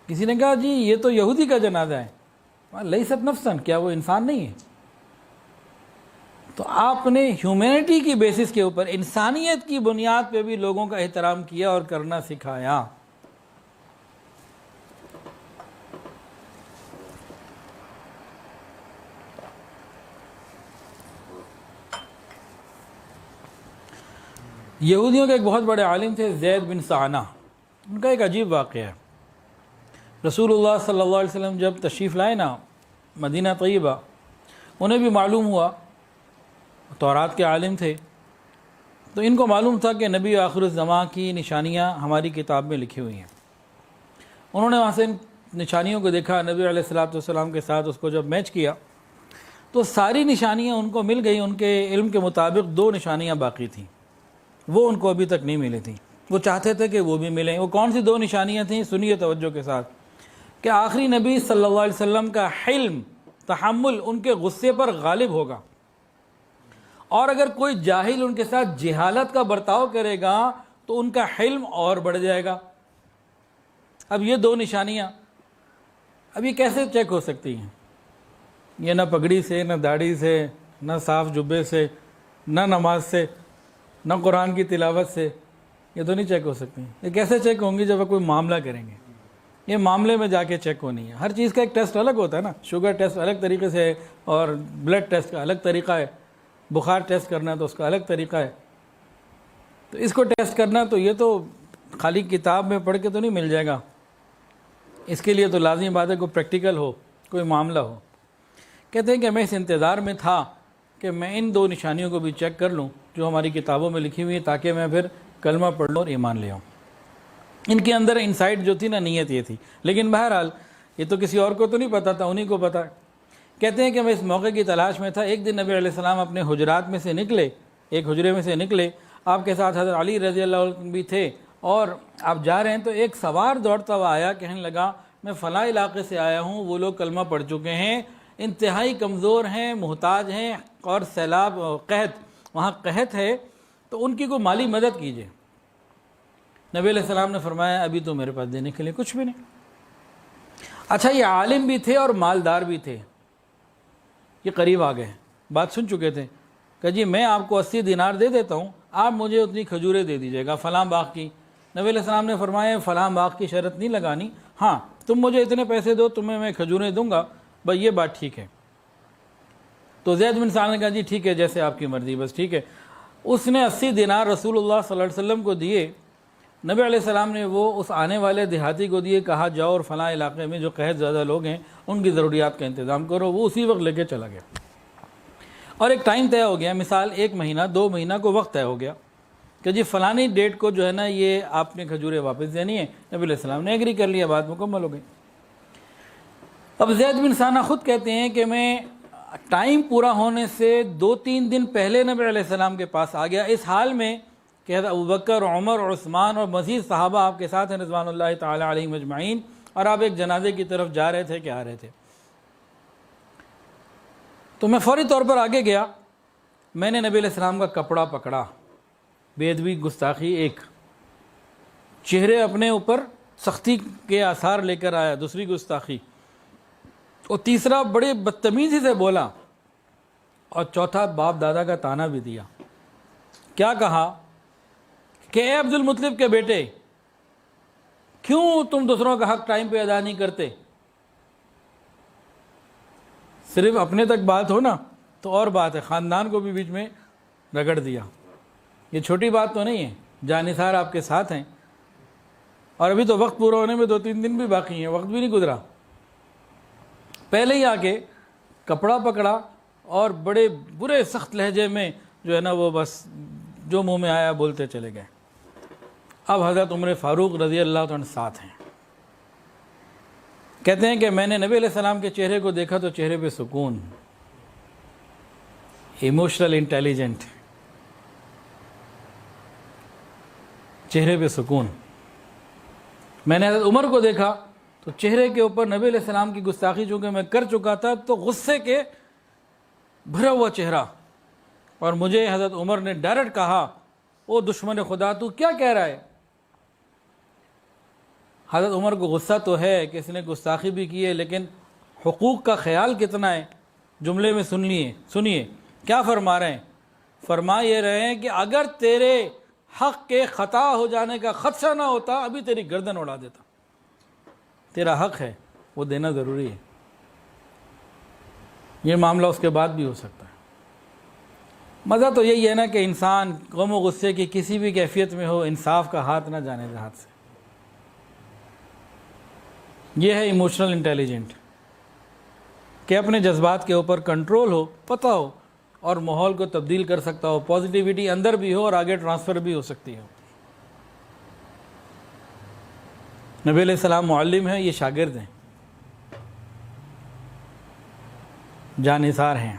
کسی نے کہا جی یہ تو یہودی کا جنازہ ہے، لیست نفسن، کیا وہ انسان نہیں ہے؟ تو آپ نے ہیومینٹی کی بیسس کے اوپر، انسانیت کی بنیاد پہ بھی لوگوں کا احترام کیا اور کرنا سکھایا۔ یہودیوں کے ایک بہت بڑے عالم تھے زید بن سعنہ، ان کا ایک عجیب واقعہ ہے۔ رسول اللہ صلی اللہ علیہ وسلم جب تشریف لائے نا مدینہ طیبہ، انہیں بھی معلوم ہوا، تورات کے عالم تھے، تو ان کو معلوم تھا کہ نبی آخر الزمان کی نشانیاں ہماری کتاب میں لکھی ہوئی ہیں۔ انہوں نے وہاں سے ان نشانیوں کو دیکھا، نبی علیہ السلام کے ساتھ اس کو جب میچ کیا تو ساری نشانیاں ان کو مل گئی۔ ان کے علم کے مطابق 2 نشانیاں باقی تھیں، وہ ان کو ابھی تک نہیں ملی تھیں، وہ چاہتے تھے کہ وہ بھی ملیں۔ وہ کون سی 2 نشانیاں تھیں؟ سنیے توجہ کے ساتھ، کہ آخری نبی صلی اللہ علیہ وسلم کا حلم، تحمل ان کے غصے پر غالب ہوگا، اور اگر کوئی جاہل ان کے ساتھ جہالت کا برتاؤ کرے گا تو ان کا حلم اور بڑھ جائے گا۔ اب یہ 2 نشانیاں اب یہ کیسے چیک ہو سکتی ہیں؟ یہ نہ پگڑی سے، نہ داڑھی سے، نہ صاف جبے سے، نہ نماز سے، نہ قرآن کی تلاوت سے، یہ تو نہیں چیک ہو سکتی۔ یہ کیسے چیک ہوں گی؟ جب وہ کوئی معاملہ کریں گے، یہ معاملے میں جا کے چیک ہونی ہے۔ ہر چیز کا ایک ٹیسٹ الگ ہوتا ہے نا، شوگر ٹیسٹ الگ طریقے سے ہے اور بلڈ ٹیسٹ کا الگ طریقہ ہے، بخار ٹیسٹ کرنا ہے تو اس کا الگ طریقہ ہے۔ تو اس کو ٹیسٹ کرنا تو یہ تو خالی کتاب میں پڑھ کے تو نہیں مل جائے گا، اس کے لیے تو لازمی بات ہے کوئی پریکٹیکل ہو، کوئی معاملہ ہو۔ کہتے ہیں کہ میں اس انتظار میں تھا کہ میں ان 2 نشانیوں کو بھی چیک کر لوں جو ہماری کتابوں میں لکھی ہوئی ہیں، تاکہ میں پھر کلمہ پڑھ لوں اور ایمان لے آؤں۔ ان کے اندر انسائٹ جو تھی نا، نیت یہ تھی. لیکن بہرحال یہ تو کسی اور کو تو نہیں پتا تھا، انہی کو پتا. کہتے ہیں کہ میں اس موقع کی تلاش میں تھا. ایک دن نبی علیہ السلام اپنے حجرات میں سے نکلے، ایک حجرے میں سے نکلے، آپ کے ساتھ حضرت علی رضی اللہ عنہ بھی تھے، اور آپ جا رہے ہیں تو ایک سوار دوڑتا ہوا آیا، کہنے لگا میں فلاں علاقے سے آیا ہوں، وہ لوگ کلمہ پڑھ چکے ہیں، انتہائی کمزور ہیں، محتاج ہیں، اور سیلاب قحط، وہاں قحط ہے، تو ان کی کوئی مالی مدد کیجیے. نبی علیہ السلام نے فرمایا ابھی تو میرے پاس دینے کے لیے کچھ بھی نہیں. اچھا، یہ عالم بھی تھے اور مالدار بھی تھے. یہ قریب آ گئے، بات سن چکے تھے کہ جی میں آپ کو 80 دینار دے دیتا ہوں، آپ مجھے اتنی کھجوریں دے دیجیے گا فلاں باغ کی. نبی علیہ السلام نے فرمایا فلاں باغ کی شرط نہیں لگانی، ہاں تم مجھے اتنے پیسے دو، تمہیں میں کھجوریں دوں گا، بس یہ بات ٹھیک ہے. تو زید بن ثابت نے کہا جی ٹھیک ہے، جیسے آپ کی مرضی، بس ٹھیک ہے. اس نے 80 دینار رسول اللہ صلی اللہ علیہ وسلم کو دیے. نبی علیہ السلام نے وہ اس آنے والے دیہاتی کو دیے، کہا جاؤ اور فلاں علاقے میں جو قحط زیادہ لوگ ہیں ان کی ضروریات کا انتظام کرو. وہ اسی وقت لے کے چلا گیا، اور ایک ٹائم طے ہو گیا، مثال 1 مہینہ 2 مہینہ کو وقت طے ہو گیا کہ جی فلانی ڈیٹ کو جو ہے نا یہ آپ نے کھجوریں واپس دینی ہے. نبی علیہ السلام نے ایگری کر لیا، بات مکمل ہو گئی. اب زید بن ثابت خود کہتے ہیں کہ میں ٹائم پورا ہونے سے 2-3 دن پہلے نبی علیہ السلام کے پاس آ گیا، اس حال میں کہ حضرت ابوبکر، عمر اور عثمان اور مزید صحابہ آپ کے ساتھ ہیں رضوان اللہ تعالی علیہم اجمعین، اور آپ ایک جنازے کی طرف جا رہے تھے کہ آ رہے تھے. تو میں فوری طور پر آگے گیا، میں نے نبی علیہ السلام کا کپڑا پکڑا، بے ادبی گستاخی 1، چہرے اپنے اوپر سختی کے آثار لے کر آیا، دوسری گستاخی، اور تیسرا بڑے بدتمیزی سے بولا، اور چوتھا باپ دادا کا تانا بھی دیا. کیا کہا کہ اے عبد المطلب کے بیٹے، کیوں تم دوسروں کا حق ٹائم پہ ادا نہیں کرتے؟ صرف اپنے تک بات ہو نا تو اور بات ہے، خاندان کو بھی بیچ میں رگڑ دیا. یہ چھوٹی بات تو نہیں ہے، جانثار آپ کے ساتھ ہیں، اور ابھی تو وقت پورا ہونے میں 2-3 دن بھی باقی ہیں، وقت بھی نہیں گزرا. پہلے ہی آ کے کپڑا پکڑا اور بڑے برے سخت لہجے میں جو ہے نا وہ بس جو منہ میں آیا بولتے چلے گئے. اب حضرت عمر فاروق رضی اللہ عنہ ساتھ ہیں. کہتے ہیں کہ میں نے نبی علیہ السلام کے چہرے کو دیکھا تو چہرے پہ سکون، ایموشنل انٹیلیجنٹ، چہرے پہ سکون. میں نے حضرت عمر کو دیکھا تو چہرے کے اوپر نبی علیہ السلام کی گستاخی چونکہ میں کر چکا تھا تو غصے کے بھرا ہوا چہرہ، اور مجھے حضرت عمر نے ڈائریکٹ کہا او دشمن خدا تو کیا کہہ رہا ہے؟ حضرت عمر کو غصہ تو ہے کہ اس نے گستاخی بھی کی ہے، لیکن حقوق کا خیال کتنا ہے جملے میں سنیے کیا فرما رہے ہیں. فرما یہ رہے ہیں کہ اگر تیرے حق کے خطا ہو جانے کا خدشہ نہ ہوتا ابھی تیری گردن اڑا دیتا. تیرا حق ہے وہ دینا ضروری ہے، یہ معاملہ اس کے بعد بھی ہو سکتا ہے. مزہ تو یہی ہے نا کہ انسان غم و غصے کی کسی بھی کیفیت میں ہو، انصاف کا ہاتھ نہ جانے دے ہاتھ سے. یہ ہے ایموشنل انٹیلیجنٹ، کہ اپنے جذبات کے اوپر کنٹرول ہو، پتہ ہو، اور ماحول کو تبدیل کر سکتا ہو، پازیٹیوٹی اندر بھی ہو اور آگے ٹرانسفر بھی ہو سکتی ہو. نبی علیہ السلام معلم ہیں، یہ شاگرد ہیں، جانثار ہیں.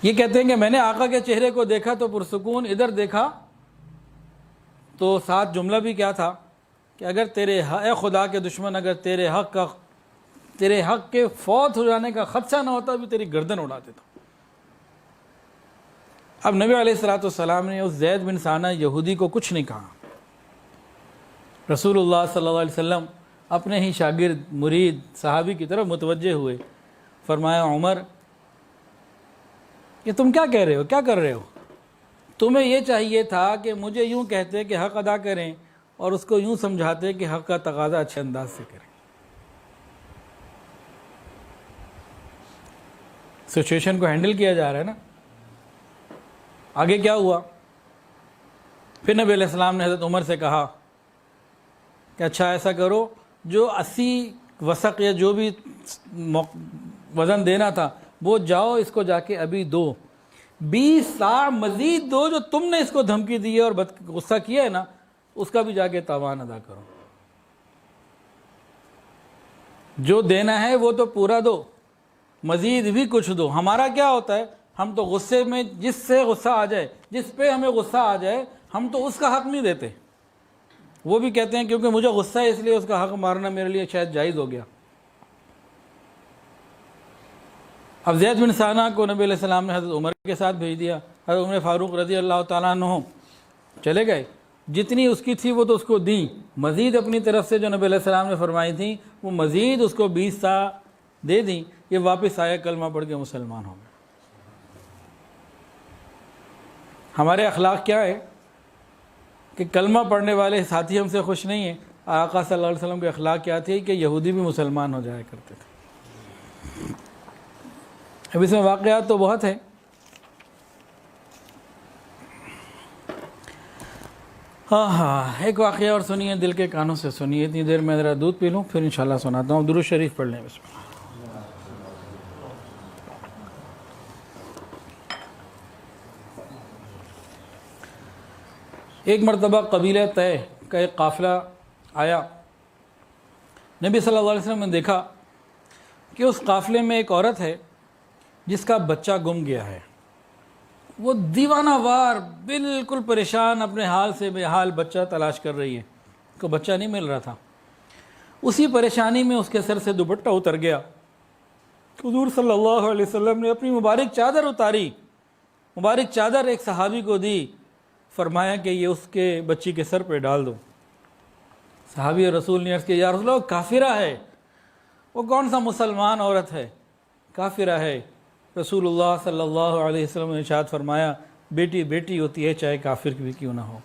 یہ کہتے ہیں کہ میں نے آقا کے چہرے کو دیکھا تو پرسکون، ادھر دیکھا تو ساتھ جملہ بھی کیا تھا کہ اگر اے خدا کے دشمن، اگر تیرے حق کے فوت ہو جانے کا خدشہ نہ ہوتا بھی تیری گردن اڑا دیتا. اب نبی علیہ السلام نے اس زید بن ثابت یہودی کو کچھ نہیں کہا. رسول اللہ صلی اللہ علیہ وسلم اپنے ہی شاگرد مرید صحابی کی طرف متوجہ ہوئے. فرمایا عمر کہ تم کیا کہہ رہے ہو، کیا کر رہے ہو؟ تمہیں یہ چاہیے تھا کہ مجھے یوں کہتے کہ حق ادا کریں، اور اس کو یوں سمجھاتے کہ حق کا تقاضا اچھے انداز سے کریں. سچویشن کو ہینڈل کیا جا رہا ہے نا. آگے کیا ہوا؟ پھر نبی علیہ السلام نے حضرت عمر سے کہا کہ اچھا ایسا کرو، جو 80 وسق یا جو بھی وزن دینا تھا وہ جاؤ، اس کو جا کے ابھی دو. 20 صاع مزید دو، جو تم نے اس کو دھمکی دی ہے اور غصہ کیا ہے نا، اس کا بھی جا کے تاوان ادا کرو. جو دینا ہے وہ تو پورا دو، مزید بھی کچھ دو. ہمارا کیا ہوتا ہے، ہم تو غصے میں جس سے غصہ آ جائے، جس پہ ہمیں غصہ آ جائے، ہم تو اس کا حق نہیں دیتے. وہ بھی کہتے ہیں کیونکہ مجھے غصہ ہے اس لیے اس کا حق مارنا میرے لیے شاید جائز ہو گیا. اب زید بن ثانہ کو نبی علیہ السلام نے حضرت عمر کے ساتھ بھیج دیا. حضرت عمر فاروق رضی اللہ تعالیٰ عنہ چلے گئے، جتنی اس کی تھی وہ تو اس کو دیں، مزید اپنی طرف سے جو نبی علیہ السلام نے فرمائی تھیں وہ مزید اس کو 20 صاع دے دیں. یہ واپس آیا، کلمہ پڑھ کے مسلمان ہو گئے. ہمارے اخلاق کیا ہے کہ کلمہ پڑھنے والے ساتھی ہم سے خوش نہیں ہیں. آقا صلی اللہ علیہ وسلم کے اخلاق کیا تھے کہ یہودی بھی مسلمان ہو جایا کرتے تھے. اب اس میں واقعات تو بہت ہیں. ایک واقعہ اور سنیے، دل کے کانوں سے سنیے. اتنی دیر میں ذرا دودھ پی لوں پھر انشاءاللہ سناتا ہوں. درود شریف پڑھ لیں. بسم اللہ. ایک مرتبہ قبیلہ طے کا ایک قافلہ آیا. نبی صلی اللہ علیہ وسلم نے دیکھا کہ اس قافلے میں ایک عورت ہے جس کا بچہ گم گیا ہے. وہ دیوانہ وار بالکل پریشان، اپنے حال سے بے حال بچہ تلاش کر رہی ہے، کو بچہ نہیں مل رہا تھا. اسی پریشانی میں اس کے سر سے دوپٹہ اتر گیا. حضور صلی اللہ علیہ وسلم نے اپنی مبارک چادر اتاری، مبارک چادر ایک صحابی کو دی، فرمایا کہ یہ اس کے بچی کے سر پہ ڈال دو. صحابی رسول نے عرض کیا، یا رسول اللہ کافرہ ہے. وہ کون سا مسلمان عورت ہے، کافرہ ہے. رسول اللہ صلی اللہ علیہ وسلم نے ارشاد فرمایا، بیٹی بیٹی ہوتی ہے چاہے کافر بھی کیوں نہ ہو.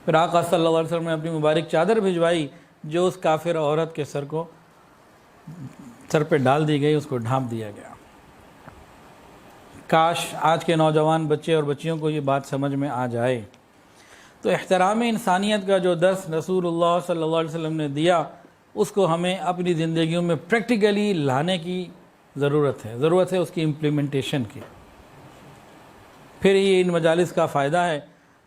پھر آقا صلی اللہ علیہ وسلم نے اپنی مبارک چادر بھجوائی جو اس کافر عورت کے سر پہ ڈال دی گئی، اس کو ڈھانپ دیا گیا. کاش آج کے نوجوان بچے اور بچیوں کو یہ بات سمجھ میں آ جائے. تو احترام انسانیت کا جو درس رسول اللہ صلی اللہ علیہ وسلم نے دیا، اس کو ہمیں اپنی زندگیوں میں پریکٹیکلی لانے کی ضرورت ہے اس کی امپلیمنٹیشن کی. پھر یہ ان مجالس کا فائدہ ہے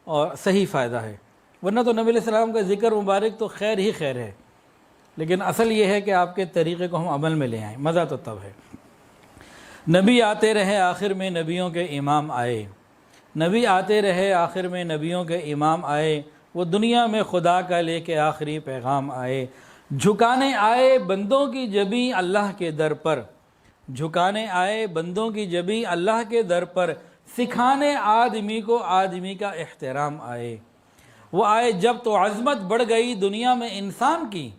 اور صحیح فائدہ ہے. ورنہ تو نبی علیہ السلام کا ذکر مبارک تو خیر ہی خیر ہے، لیکن اصل یہ ہے کہ آپ کے طریقے کو ہم عمل میں لے آئیں. مزہ تو تب ہے. نبی آتے رہے آخر میں نبیوں کے امام آئے. نبی آتے رہے آخر میں نبیوں کے امام آئے. وہ دنیا میں خدا کا لے کے آخری پیغام آئے. جھکانے آئے بندوں کی جبیں اللہ کے در پر، جھکانے آئے بندوں کی جبیں اللہ کے در پر، سکھانے آدمی کو آدمی کا احترام آئے. وہ آئے جب تو عظمت بڑھ گئی دنیا میں انسان کی،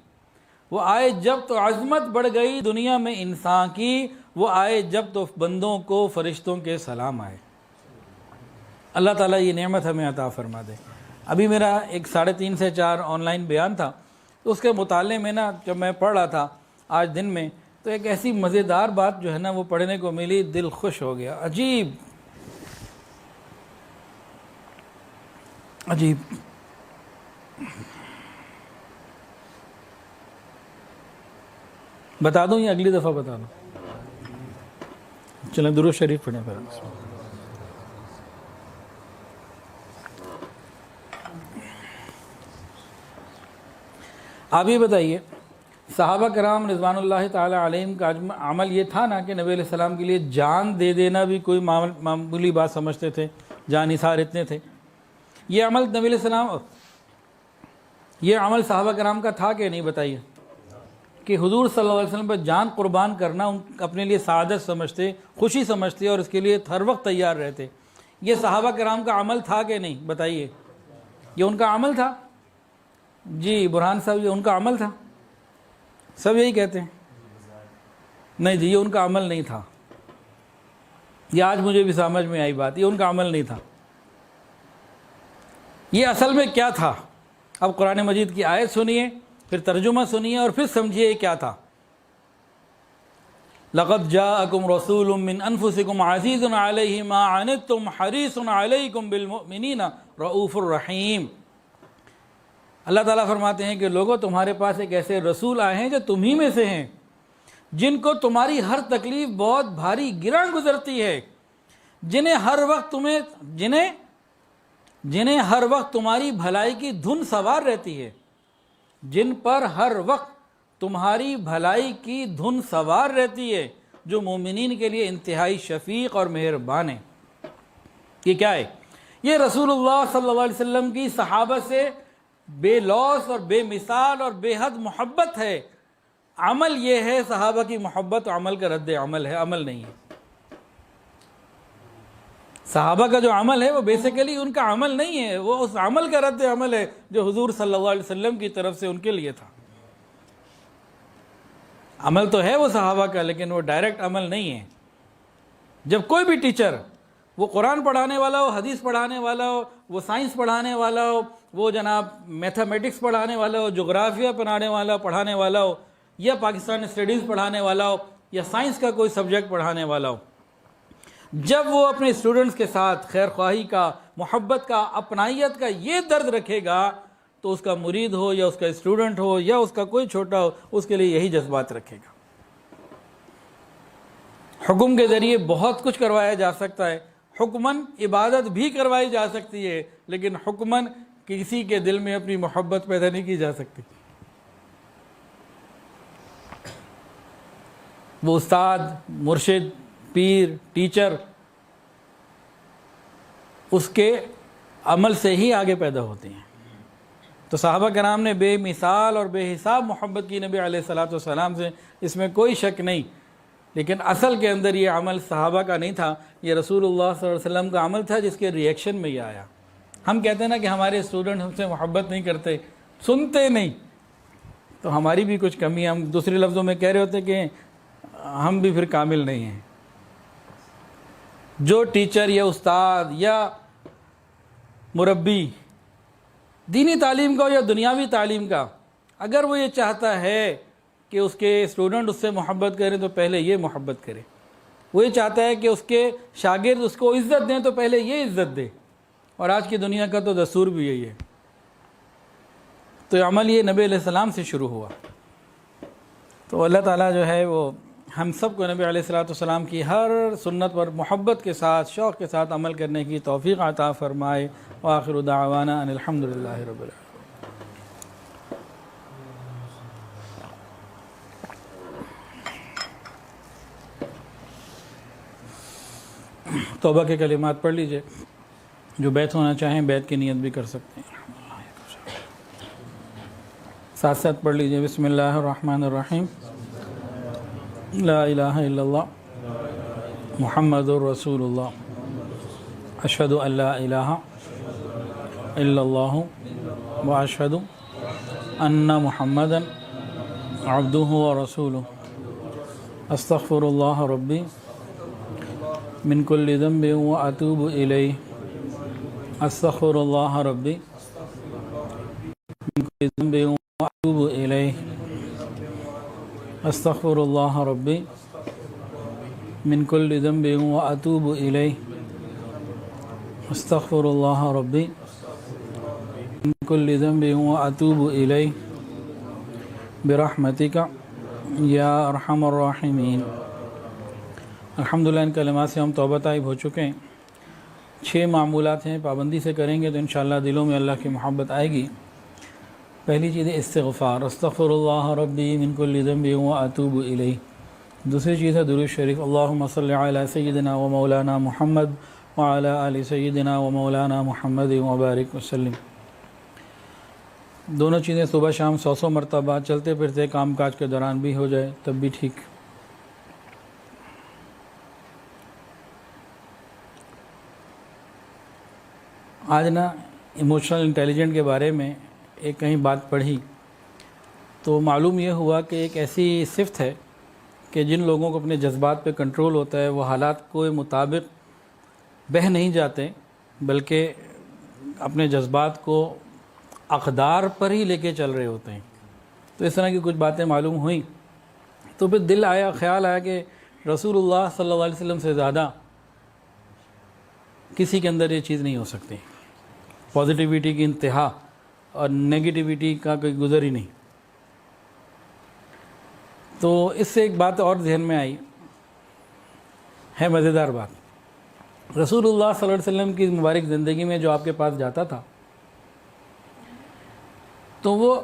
وہ آئے جب تو عظمت بڑھ گئی دنیا میں انسان کی، وہ آئے جب تو بندوں کو فرشتوں کے سلام آئے. اللہ تعالیٰ یہ نعمت ہمیں عطا فرما دے. ابھی میرا ایک 3:30 سے 4 آن لائن بیان تھا، تو اس کے مطالعے میں نا جب میں پڑھ رہا تھا آج دن میں، تو ایک ایسی مزیدار بات جو ہے نا وہ پڑھنے کو ملی، دل خوش ہو گیا. عجیب عجیب. بتا دوں یا اگلی دفعہ بتا دوں؟ چلیں درود شریف پڑھیں پھر. آپ یہ بتائیے، صحابہ کرام رضوان اللہ تعالی علیہم کا عمل یہ تھا نا کہ نبی علیہ السلام کے لیے جان دے دینا بھی کوئی معمولی بات سمجھتے تھے، جان نثار اتنے تھے. یہ عمل نبی علیہ السلام، یہ عمل صحابہ کرام کا تھا کہ نہیں؟ بتائیے. کہ حضور صلی اللہ علیہ وسلم پر جان قربان کرنا ان اپنے لیے سعادت سمجھتے، خوشی سمجھتے اور اس کے لیے ہر وقت تیار رہتے. یہ صحابہ کرام کا عمل تھا کہ نہیں؟ بتائیے. یہ ان کا عمل تھا؟ جی برہان صاحب، یہ ان کا عمل تھا؟ سب یہی کہتے ہیں. نہیں جی، یہ ان کا عمل نہیں تھا. یہ آج مجھے بھی سمجھ میں آئی بات، یہ ان کا عمل نہیں تھا. یہ اصل میں کیا تھا؟ اب قرآن مجید کی آیت سنیے، پھر ترجمہ سنیے اور پھر سمجھیے کیا تھا. لَقَدْ جَاءَكُمْ رَسُولٌ مِّنْ أَنفُسِكُمْ عَزِيزٌ عَلَيْهِ مَا عَنِتُّمْ حَرِيصٌ عَلَيْكُمْ بِالْمُؤْمِنِينَ رَءُوفٌ رَحِيمٌ. اللہ تعالیٰ فرماتے ہیں کہ لوگوں تمہارے پاس ایک ایسے رسول آئے ہیں جو تمہی میں سے ہیں، جن کو تمہاری ہر تکلیف بہت بھاری گراں گزرتی ہے، جنہیں ہر وقت تمہاری بھلائی کی دھن سوار رہتی ہے، جن پر ہر وقت تمہاری بھلائی کی دھن سوار رہتی ہے، جو مومنین کے لیے انتہائی شفیق اور مہربان ہے۔ یہ کیا ہے؟ یہ رسول اللہ صلی اللہ علیہ وسلم کی صحابہ سے بے لوث اور بے مثال اور بے حد محبت ہے۔ عمل یہ ہے صحابہ کی محبت، عمل کا رد عمل ہے، عمل نہیں ہے۔ صحابہ کا جو عمل ہے وہ بیسیکلی ان کا عمل نہیں ہے، وہ اس عمل کا رد عمل ہے جو حضور صلی اللہ علیہ وسلم کی طرف سے ان کے لیے تھا۔ عمل تو ہے وہ صحابہ کا، لیکن وہ ڈائریکٹ عمل نہیں ہے۔ جب کوئی بھی ٹیچر، وہ قرآن پڑھانے والا ہو، حدیث پڑھانے والا ہو، وہ سائنس پڑھانے والا ہو، وہ جناب میتھمیٹکس پڑھانے والا ہو، جغرافیہ پڑھانے والا ہو، یا پاکستان اسٹڈیز پڑھانے والا ہو، یا سائنس کا کوئی سبجیکٹ پڑھانے والا ہو، جب وہ اپنے اسٹوڈنٹس کے ساتھ خیر خواہی کا، محبت کا، اپنائیت کا یہ درد رکھے گا، تو اس کا مرید ہو یا اس کا اسٹوڈنٹ ہو یا اس کا کوئی چھوٹا ہو، اس کے لیے یہی جذبات رکھے گا۔ حکم کے ذریعے بہت کچھ کروایا جا سکتا ہے، حکماً عبادت بھی کروائی جا سکتی ہے، لیکن حکماً کسی کے دل میں اپنی محبت پیدا نہیں کی جا سکتی۔ وہ استاد، مرشد، پیر، ٹیچر، اس کے عمل سے ہی آگے پیدا ہوتے ہیں۔ تو صحابہ کرام نے بے مثال اور بے حساب محبت کی نبی علیہ الصلوۃ والسلام سے، اس میں کوئی شک نہیں، لیکن اصل کے اندر یہ عمل صحابہ کا نہیں تھا، یہ رسول اللہ صلی اللہ علیہ وسلم کا عمل تھا، جس کے ریئیکشن میں یہ آیا۔ ہم کہتے ہیں نا کہ ہمارے اسٹوڈنٹ ہم سے محبت نہیں کرتے، سنتے نہیں، تو ہماری بھی کچھ کمی ہے۔ ہم دوسرے لفظوں میں کہہ رہے ہوتے کہ ہم بھی پھر کامل نہیں ہیں۔ جو ٹیچر یا استاد یا مربی دینی تعلیم کا ہو یا دنیاوی تعلیم کا، اگر وہ یہ چاہتا ہے کہ اس کے اسٹوڈنٹ اس سے محبت کریں تو پہلے یہ محبت کرے، وہ یہ چاہتا ہے کہ اس کے شاگرد اس کو عزت دیں تو پہلے یہ عزت دے، اور آج کی دنیا کا تو دستور بھی یہی ہے۔ تو عمل یہ نبی علیہ السلام سے شروع ہوا۔ تو اللہ تعالیٰ جو ہے وہ ہم سب کو نبی علیہ الصلوۃ والسلام کی ہر سنت پر محبت کے ساتھ، شوق کے ساتھ عمل کرنے کی توفیق عطا فرمائے۔ وآخر دعوانا ان الحمد للہ رب العالمین۔ توبہ کے کلمات پڑھ لیجئے، جو بیت ہونا چاہیں بیت کی نیت بھی کر سکتے ہیں۔ ساتھ ساتھ پڑھ لیجئے، بسم اللہ الرحمن الرحیم، لا الہ الا اللہ محمد الرسول اللہ، اشہد ان لا الہ الا اللہ واشہد ان محمدا عبدہ ورسولہ، استغفر اللہ ربی من کل ذنب واتوب الیہ، استغفر اللہ ربی من کل ذنب واتوب الیہ، استغفر اللہ ربی من کل ذنب واتوب الیہ، استغفر اللہ ربی من کل ذنب واتوب الیہ برحمتک یا ارحم الراحمین۔ الحمدللہ ان کلمات سے ہم توبہ طائب ہو چکے ہیں۔ 6 معمولات ہیں، پابندی سے کریں گے تو انشاءاللہ دلوں میں اللہ کی محبت آئے گی۔ پہلی چیز ہے استغفار، استغفر اللہ ربی من کل ذنب واتوب الیہ۔ دوسری چیز ہے درود شریف، اللہم صلی علی سیدنا و مولانا محمد وعلی آل سیدنا و مولانا محمد وبارک وسلم۔ دونوں چیزیں صبح شام 100 مرتبہ، چلتے پھرتے کام کاج کے دوران بھی ہو جائے تب بھی ٹھیک۔ آج نا ایموشنل انٹیلیجنٹ کے بارے میں ایک کہیں بات پڑھی تو معلوم یہ ہوا کہ ایک ایسی صفت ہے کہ جن لوگوں کو اپنے جذبات پہ کنٹرول ہوتا ہے، وہ حالات کے مطابق بہہ نہیں جاتے، بلکہ اپنے جذبات کو اقدار پر ہی لے کے چل رہے ہوتے ہیں۔ تو اس طرح کی کچھ باتیں معلوم ہوئیں تو پھر دل آیا، خیال آیا کہ رسول اللہ صلی اللہ علیہ وسلم سے زیادہ کسی کے اندر یہ چیز نہیں ہو سکتی، پازیٹیویٹی کی انتہا اور نیگیٹیویٹی کا کوئی گزر ہی نہیں۔ تو اس سے ایک بات اور ذہن میں آئی، ہے مزیدار بات۔ رسول اللہ صلی اللہ علیہ وسلم کی مبارک زندگی میں جو آپ کے پاس جاتا تھا تو وہ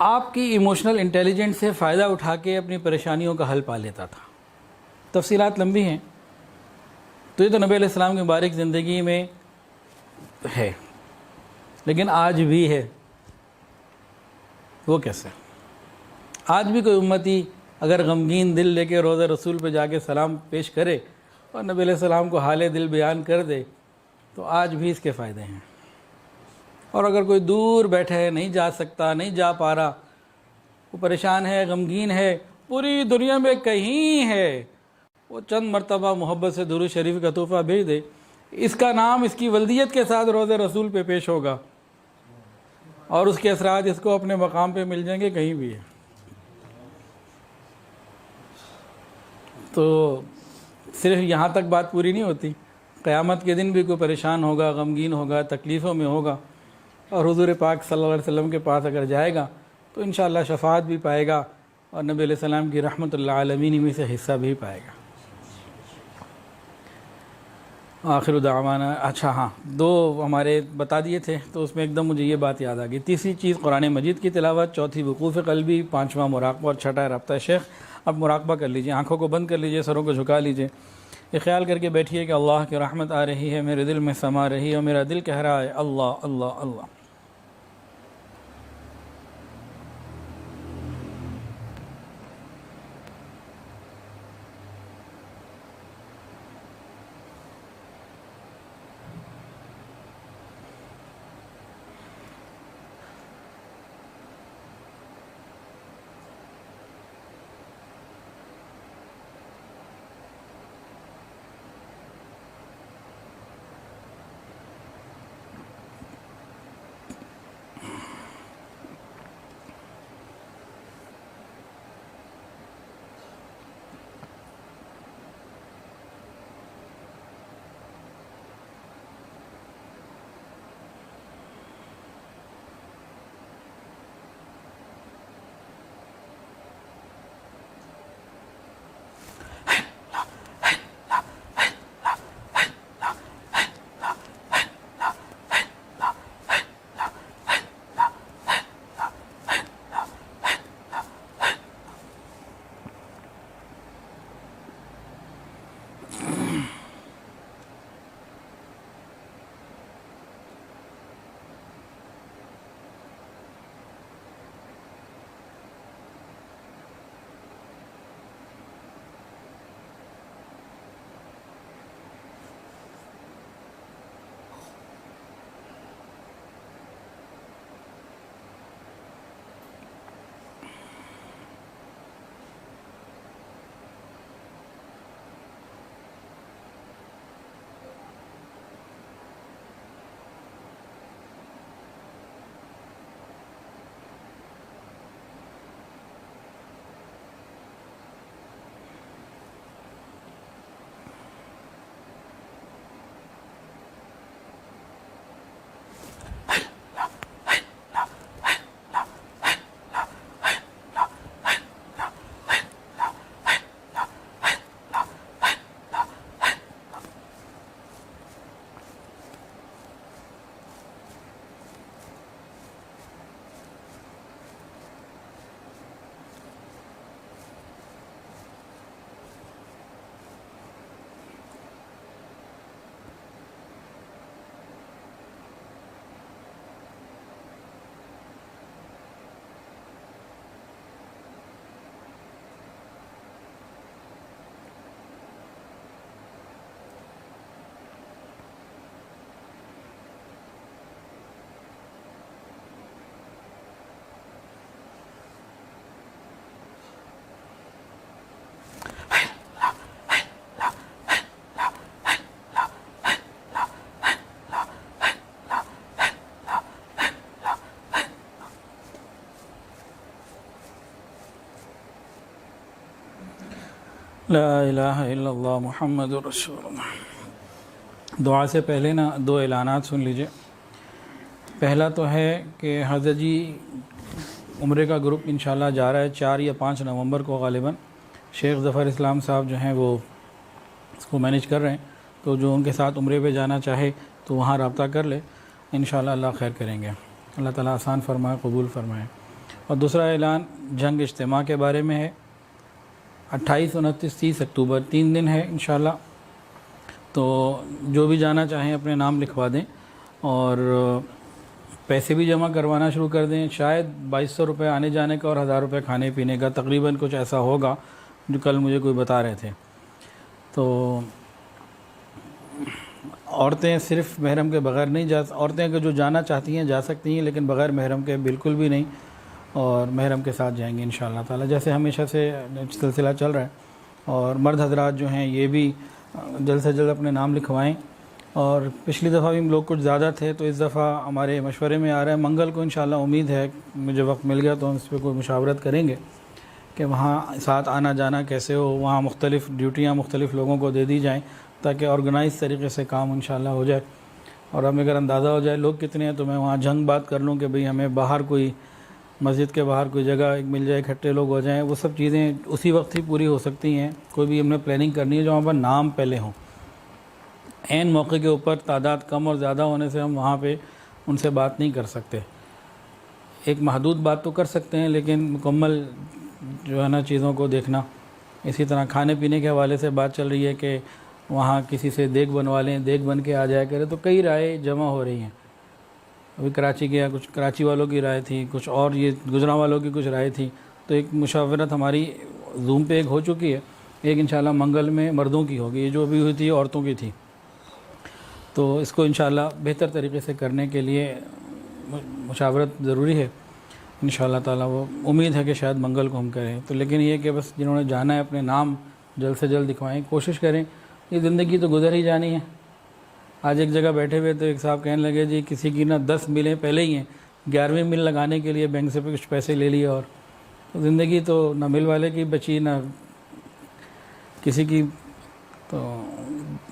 آپ کی ایموشنل انٹیلیجنس سے فائدہ اٹھا کے اپنی پریشانیوں کا حل پا لیتا تھا. تفصیلات لمبی ہیں، تو یہ تو نبی علیہ السلام کی مبارک زندگی میں ہے، لیکن آج بھی ہے. وہ کیسے؟ آج بھی کوئی امتی اگر غمگین دل لے کے روضہ رسول پہ جا کے سلام پیش کرے اور نبی علیہ السلام کو حال دل بیان کر دے تو آج بھی اس کے فائدے ہیں. اور اگر کوئی دور بیٹھا ہے، نہیں جا سکتا، نہیں جا پا رہا، وہ پریشان ہے، غمگین ہے، پوری دنیا میں کہیں ہے، وہ چند مرتبہ محبت سے درود شریف کا تحفہ بھیج دے، اس کا نام اس کی ولدیت کے ساتھ روضہ رسول پہ پیش ہوگا اور اس کے اثرات اس کو اپنے مقام پہ مل جائیں گے کہیں بھی ہے. تو صرف یہاں تک بات پوری نہیں ہوتی، قیامت کے دن بھی کوئی پریشان ہوگا، غمگین ہوگا، تکلیفوں میں ہوگا اور حضور پاک صلی اللہ علیہ وسلم کے پاس اگر جائے گا تو انشاءاللہ شفاعت بھی پائے گا اور نبی علیہ السلام کی رحمت اللہ عالمین میں سے حصہ بھی پائے گا. آخر دعوانا. اچھا ہاں، دو ہمارے بتا دیے تھے تو اس میں ایک دم مجھے یہ بات یاد آ گئی. تیسری چیز قرآن مجید کی تلاوت، چوتھی وقوف قلبی، پانچواں مراقبہ اور چھٹا ہے رابطہ شیخ. اب مراقبہ کر لیجئے، آنکھوں کو بند کر لیجئے، سروں کو جھکا لیجئے، یہ خیال کر کے بیٹھیے کہ اللہ کی رحمت آ رہی ہے، میرے دل میں سما رہی ہے اور میرا دل کہہ رہا ہے اللہ اللہ اللہ. لا الہ الا اللہ محمد رسول اللہ. دعا سے پہلے نا دو اعلانات سن لیجئے. پہلا تو ہے کہ حضرت جی عمرے کا گروپ انشاءاللہ جا رہا ہے 4 یا 5 نومبر کو غالباً. شیخ ظفر اسلام صاحب جو ہیں وہ اس کو مینیج کر رہے ہیں، تو جو ان کے ساتھ عمرے پہ جانا چاہے تو وہاں رابطہ کر لے، انشاءاللہ اللہ خیر کریں گے، اللہ تعالیٰ آسان فرمائے، قبول فرمائے۔ اور دوسرا اعلان جنگ اجتماع کے بارے میں ہے، 28، 29، 30 اکتوبر 3 دن ہے انشاءاللہ، تو جو بھی جانا چاہیں اپنے نام لکھوا دیں اور پیسے بھی جمع کروانا شروع کر دیں۔ شاید 2200 روپے آنے جانے کا اور 1000 روپے کھانے پینے کا تقریباً کچھ ایسا ہوگا جو کل مجھے کوئی بتا رہے تھے۔ تو عورتیں صرف محرم کے بغیر نہیں عورتیں کہ جو جانا چاہتی ہیں جا سکتی ہیں، لیکن بغیر محرم کے بالکل بھی نہیں، اور محرم کے ساتھ جائیں گے انشاءاللہ تعالی، جیسے ہمیشہ سے سلسلہ چل رہا ہے۔ اور مرد حضرات جو ہیں یہ بھی جلد سے جلد اپنے نام لکھوائیں۔ اور پچھلی دفعہ بھی ہم لوگ کچھ زیادہ تھے، تو اس دفعہ ہمارے مشورے میں آ رہا ہے منگل کو انشاءاللہ، امید ہے مجھے وقت مل گیا تو ہم اس پہ کوئی مشاورت کریں گے کہ وہاں ساتھ آنا جانا کیسے ہو، وہاں مختلف ڈیوٹیاں مختلف لوگوں کو دے دی جائیں تاکہ آرگنائز طریقے سے کام انشاءاللہ ہو جائے۔ اور ہمیں اگر اندازہ ہو جائے لوگ کتنے ہیں تو میں وہاں جنگ بات کر لوں کہ بھئی ہمیں باہر کوئی مسجد کے باہر کوئی جگہ ایک مل جائے، اکٹھے لوگ ہو جائیں، وہ سب چیزیں اسی وقت ہی پوری ہو سکتی ہیں۔ کوئی بھی ہم نے پلاننگ کرنی ہے جو وہاں پر نام پہلے ہوں، عین موقع کے اوپر تعداد کم اور زیادہ ہونے سے ہم وہاں پہ ان سے بات نہیں کر سکتے۔ ایک محدود بات تو کر سکتے ہیں لیکن مکمل جو ہے نا چیزوں کو دیکھنا۔ اسی طرح کھانے پینے کے حوالے سے بات چل رہی ہے کہ وہاں کسی سے دیگ بنوا لیں، دیگ بن کے آ جایا کرے، تو کئی رائے جمع ہو رہی ہیں۔ ابھی کراچی گیا، کچھ کراچی والوں کی رائے تھی، کچھ اور یہ گجرا والوں کی کچھ رائے تھی، تو ایک مشاورت ہماری زوم پہ ایک ہو چکی ہے، ایک انشاءاللہ منگل میں مردوں کی ہوگی، یہ جو ابھی ہوئی تھی عورتوں کی تھی، تو اس کو انشاءاللہ بہتر طریقے سے کرنے کے لیے مشاورت ضروری ہے انشاءاللہ تعالیٰ۔ وہ امید ہے کہ شاید منگل کو ہم کریں تو، لیکن یہ کہ بس جنہوں نے جانا ہے اپنے نام جلد سے جلد دکھوائیں، کوشش کریں، یہ زندگی تو گزر ہی جانی ہے۔ آج ایک جگہ بیٹھے ہوئے تو ایک صاحب کہنے لگے جی کسی کی 10 ملیں پہلے ہی ہیں، 11ویں مل لگانے کے لیے بینک سے کچھ پیسے لے لیے، اور تو زندگی تو نہ مل والے کی بچی نہ کسی کی، تو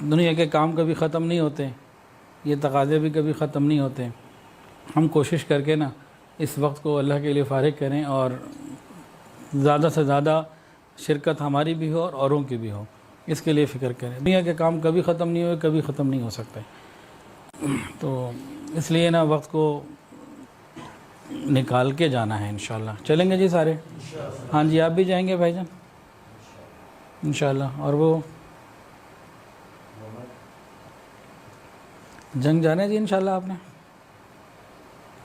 دنیا کے کام کبھی ختم نہیں ہوتے، یہ تقاضے بھی کبھی ختم نہیں ہوتے۔ ہم کوشش کر کے نا اس وقت کو اللہ کے لیے فارغ کریں اور زیادہ سے زیادہ شرکت ہماری بھی ہو اور اوروں کی بھی ہو، اس کے لیے فکر کریں۔ دنیا کے کام کبھی ختم نہیں ہوئے، کبھی ختم نہیں ہو سکتے، تو اس لیے نا وقت کو نکال کے جانا ہے انشاءاللہ۔ چلیں گے جی سارے؟ ہاں جی، آپ بھی جائیں گے بھائی جان انشاءاللہ؟ اور وہ جنگ جانا ہے جی انشاءاللہ؟ آپ نے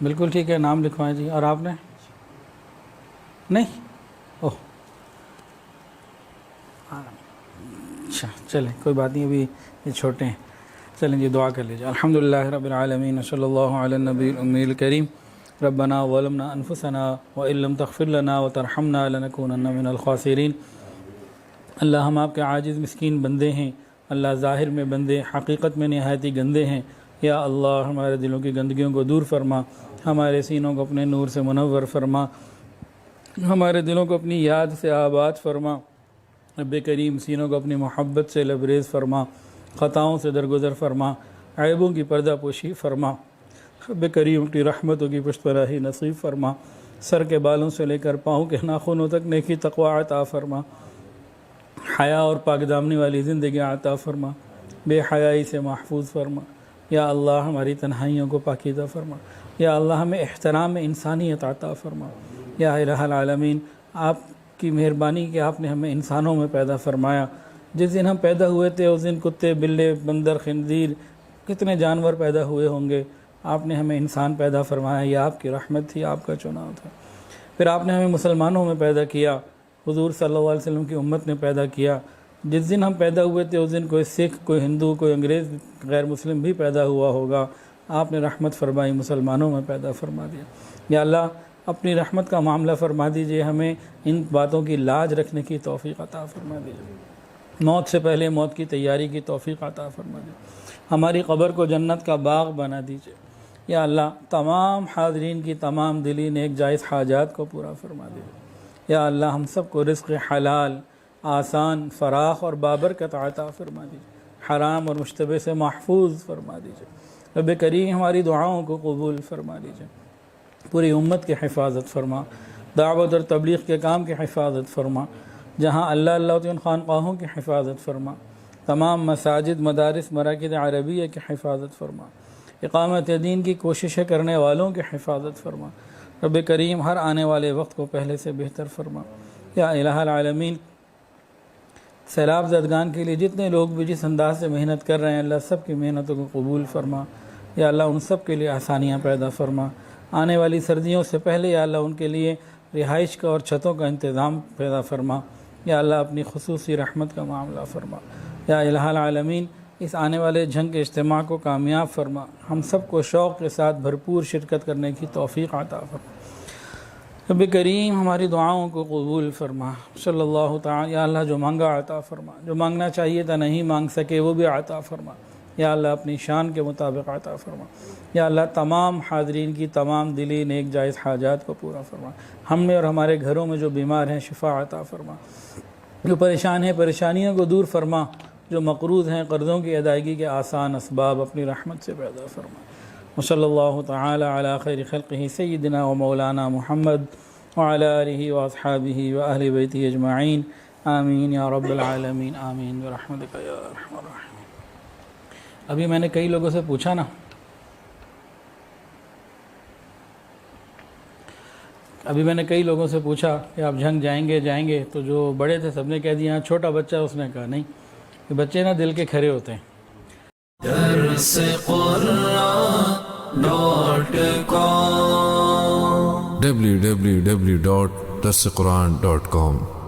بالکل ٹھیک ہے، نام لکھوائیں جی۔ اور آپ نے نہیں؟ اوہ اچھا، چلیں کوئی بات نہیں، ابھی یہ چھوٹے ہیں۔ چلیں جی دعا کر لیجیے۔ الحمدللہ رب العالمین، صلی اللہ علی النبی الامی الکریم، ربنا ظلمنا انفسنا وان لم تغفر لنا وترحمنا لنکونن من الخاسرین۔ اللہ ہم آپ کے عاجز مسکین بندے ہیں، اللہ ظاہر میں بندے حقیقت میں نہایت ہی گندے ہیں۔ یا اللہ ہمارے دلوں کی گندگیوں کو دور فرما، ہمارے سینوں کو اپنے نور سے منور فرما، ہمارے دلوں کو اپنی یاد سے آباد فرما، رب کریم سینوں کو اپنی محبت سے لبریز فرما، خطاؤں سے درگزر فرما، عیبوں کی پردہ پوشی فرما، رب کریم کی رحمتوں کی پشت پناہی نصیب فرما، سر کے بالوں سے لے کر پاؤں کے ناخنوں تک نیکی تقوی عطا فرما، حیا اور پاک دامنی والی زندگی عطا فرما، بے حیائی سے محفوظ فرما۔ یا اللہ ہماری تنہائیوں کو پاکیزہ فرما، یا اللہ ہمیں احترام انسانیت عطا فرما۔ یا الہ العالمین، آپ کی مہربانی کہ آپ نے ہمیں انسانوں میں پیدا فرمایا۔ جس دن ہم پیدا ہوئے تھے اس دن کتے، بلے، بندر، خنزیر، کتنے جانور پیدا ہوئے ہوں گے، آپ نے ہمیں انسان پیدا فرمایا، یہ آپ کی رحمت تھی، آپ کا چناؤ تھا۔ پھر آپ نے ہمیں مسلمانوں میں پیدا کیا، حضور صلی اللہ علیہ وسلم کی امت نے پیدا کیا۔ جس دن ہم پیدا ہوئے تھے اس دن کوئی سکھ، کوئی ہندو، کوئی انگریز، غیر مسلم بھی پیدا ہوا ہوگا، آپ نے رحمت فرمائی، مسلمانوں میں پیدا فرما دیا۔ یا اللہ اپنی رحمت کا معاملہ فرما دیجئے، ہمیں ان باتوں کی لاج رکھنے کی توفیق عطا فرما دیجئے، موت سے پہلے موت کی تیاری کی توفیق عطا فرما دیجئے، ہماری قبر کو جنت کا باغ بنا دیجئے۔ یا اللہ تمام حاضرین کی تمام دلی نیک جائز حاجات کو پورا فرما دیجئے۔ یا اللہ ہم سب کو رزق حلال، آسان، فراخ اور بابرکت عطا فرما دیجئے، حرام اور مشتبہ سے محفوظ فرما دیجئے۔ رب کریم ہماری دعاؤں کو قبول فرما دیجئے، پوری امت کی حفاظت فرما، دعوت اور تبلیغ کے کام کی حفاظت فرما، جہاں اللہ اللہ ان خانقاہوں کی حفاظت فرما، تمام مساجد مدارس مراکز عربیہ کی حفاظت فرما، اقامت دین کی کوششیں کرنے والوں کی حفاظت فرما، رب کریم ہر آنے والے وقت کو پہلے سے بہتر فرما۔ یا الہ العالمین سیلاب زدگان کے لیے جتنے لوگ بھی جس انداز سے محنت کر رہے ہیں اللہ سب کی محنتوں کو قبول فرما، یا اللہ ان سب کے لیے آسانیاں پیدا فرما، آنے والی سردیوں سے پہلے یا اللہ ان کے لیے رہائش کا اور چھتوں کا انتظام پیدا فرما، یا اللہ اپنی خصوصی رحمت کا معاملہ فرما۔ یا الہ العالمین اس آنے والے جنگ کے اجتماع کو کامیاب فرما، ہم سب کو شوق کے ساتھ بھرپور شرکت کرنے کی توفیق عطا فرما۔ رب کریم ہماری دعاؤں کو قبول فرما، صلی اللہ تعالی۔ یا اللہ جو مانگا عطا فرما، جو مانگنا چاہیے تھا نہیں مانگ سکے وہ بھی عطا فرما، یا اللہ اپنی شان کے مطابق عطا فرما۔ یا اللہ تمام حاضرین کی تمام دلی نیک جائز حاجات کو پورا فرما، ہم میں اور ہمارے گھروں میں جو بیمار ہیں شفا عطا فرما، جو پریشان ہیں پریشانیوں کو دور فرما، جو مقروض ہیں قرضوں کی ادائیگی کے آسان اسباب اپنی رحمت سے پیدا فرما۔ وصلی اللہ تعالی علی خیر خلقہ سیدنا و مولانا محمد وعلی آلہ واصحابہ واہل بیتہ اجمعین، آمین یا رب العالمین، آمین برحمتک یا ارحم الراحمین۔ ابھی میں نے کئی لوگوں سے پوچھا نا، کہ آپ جنگ جائیں گے تو جو بڑے تھے سب نے کہہ دیا، چھوٹا بچہ اس نے کہا نہیں، کہ بچے نا دل کے کھرے ہوتے ہیں۔ www.darsequran.com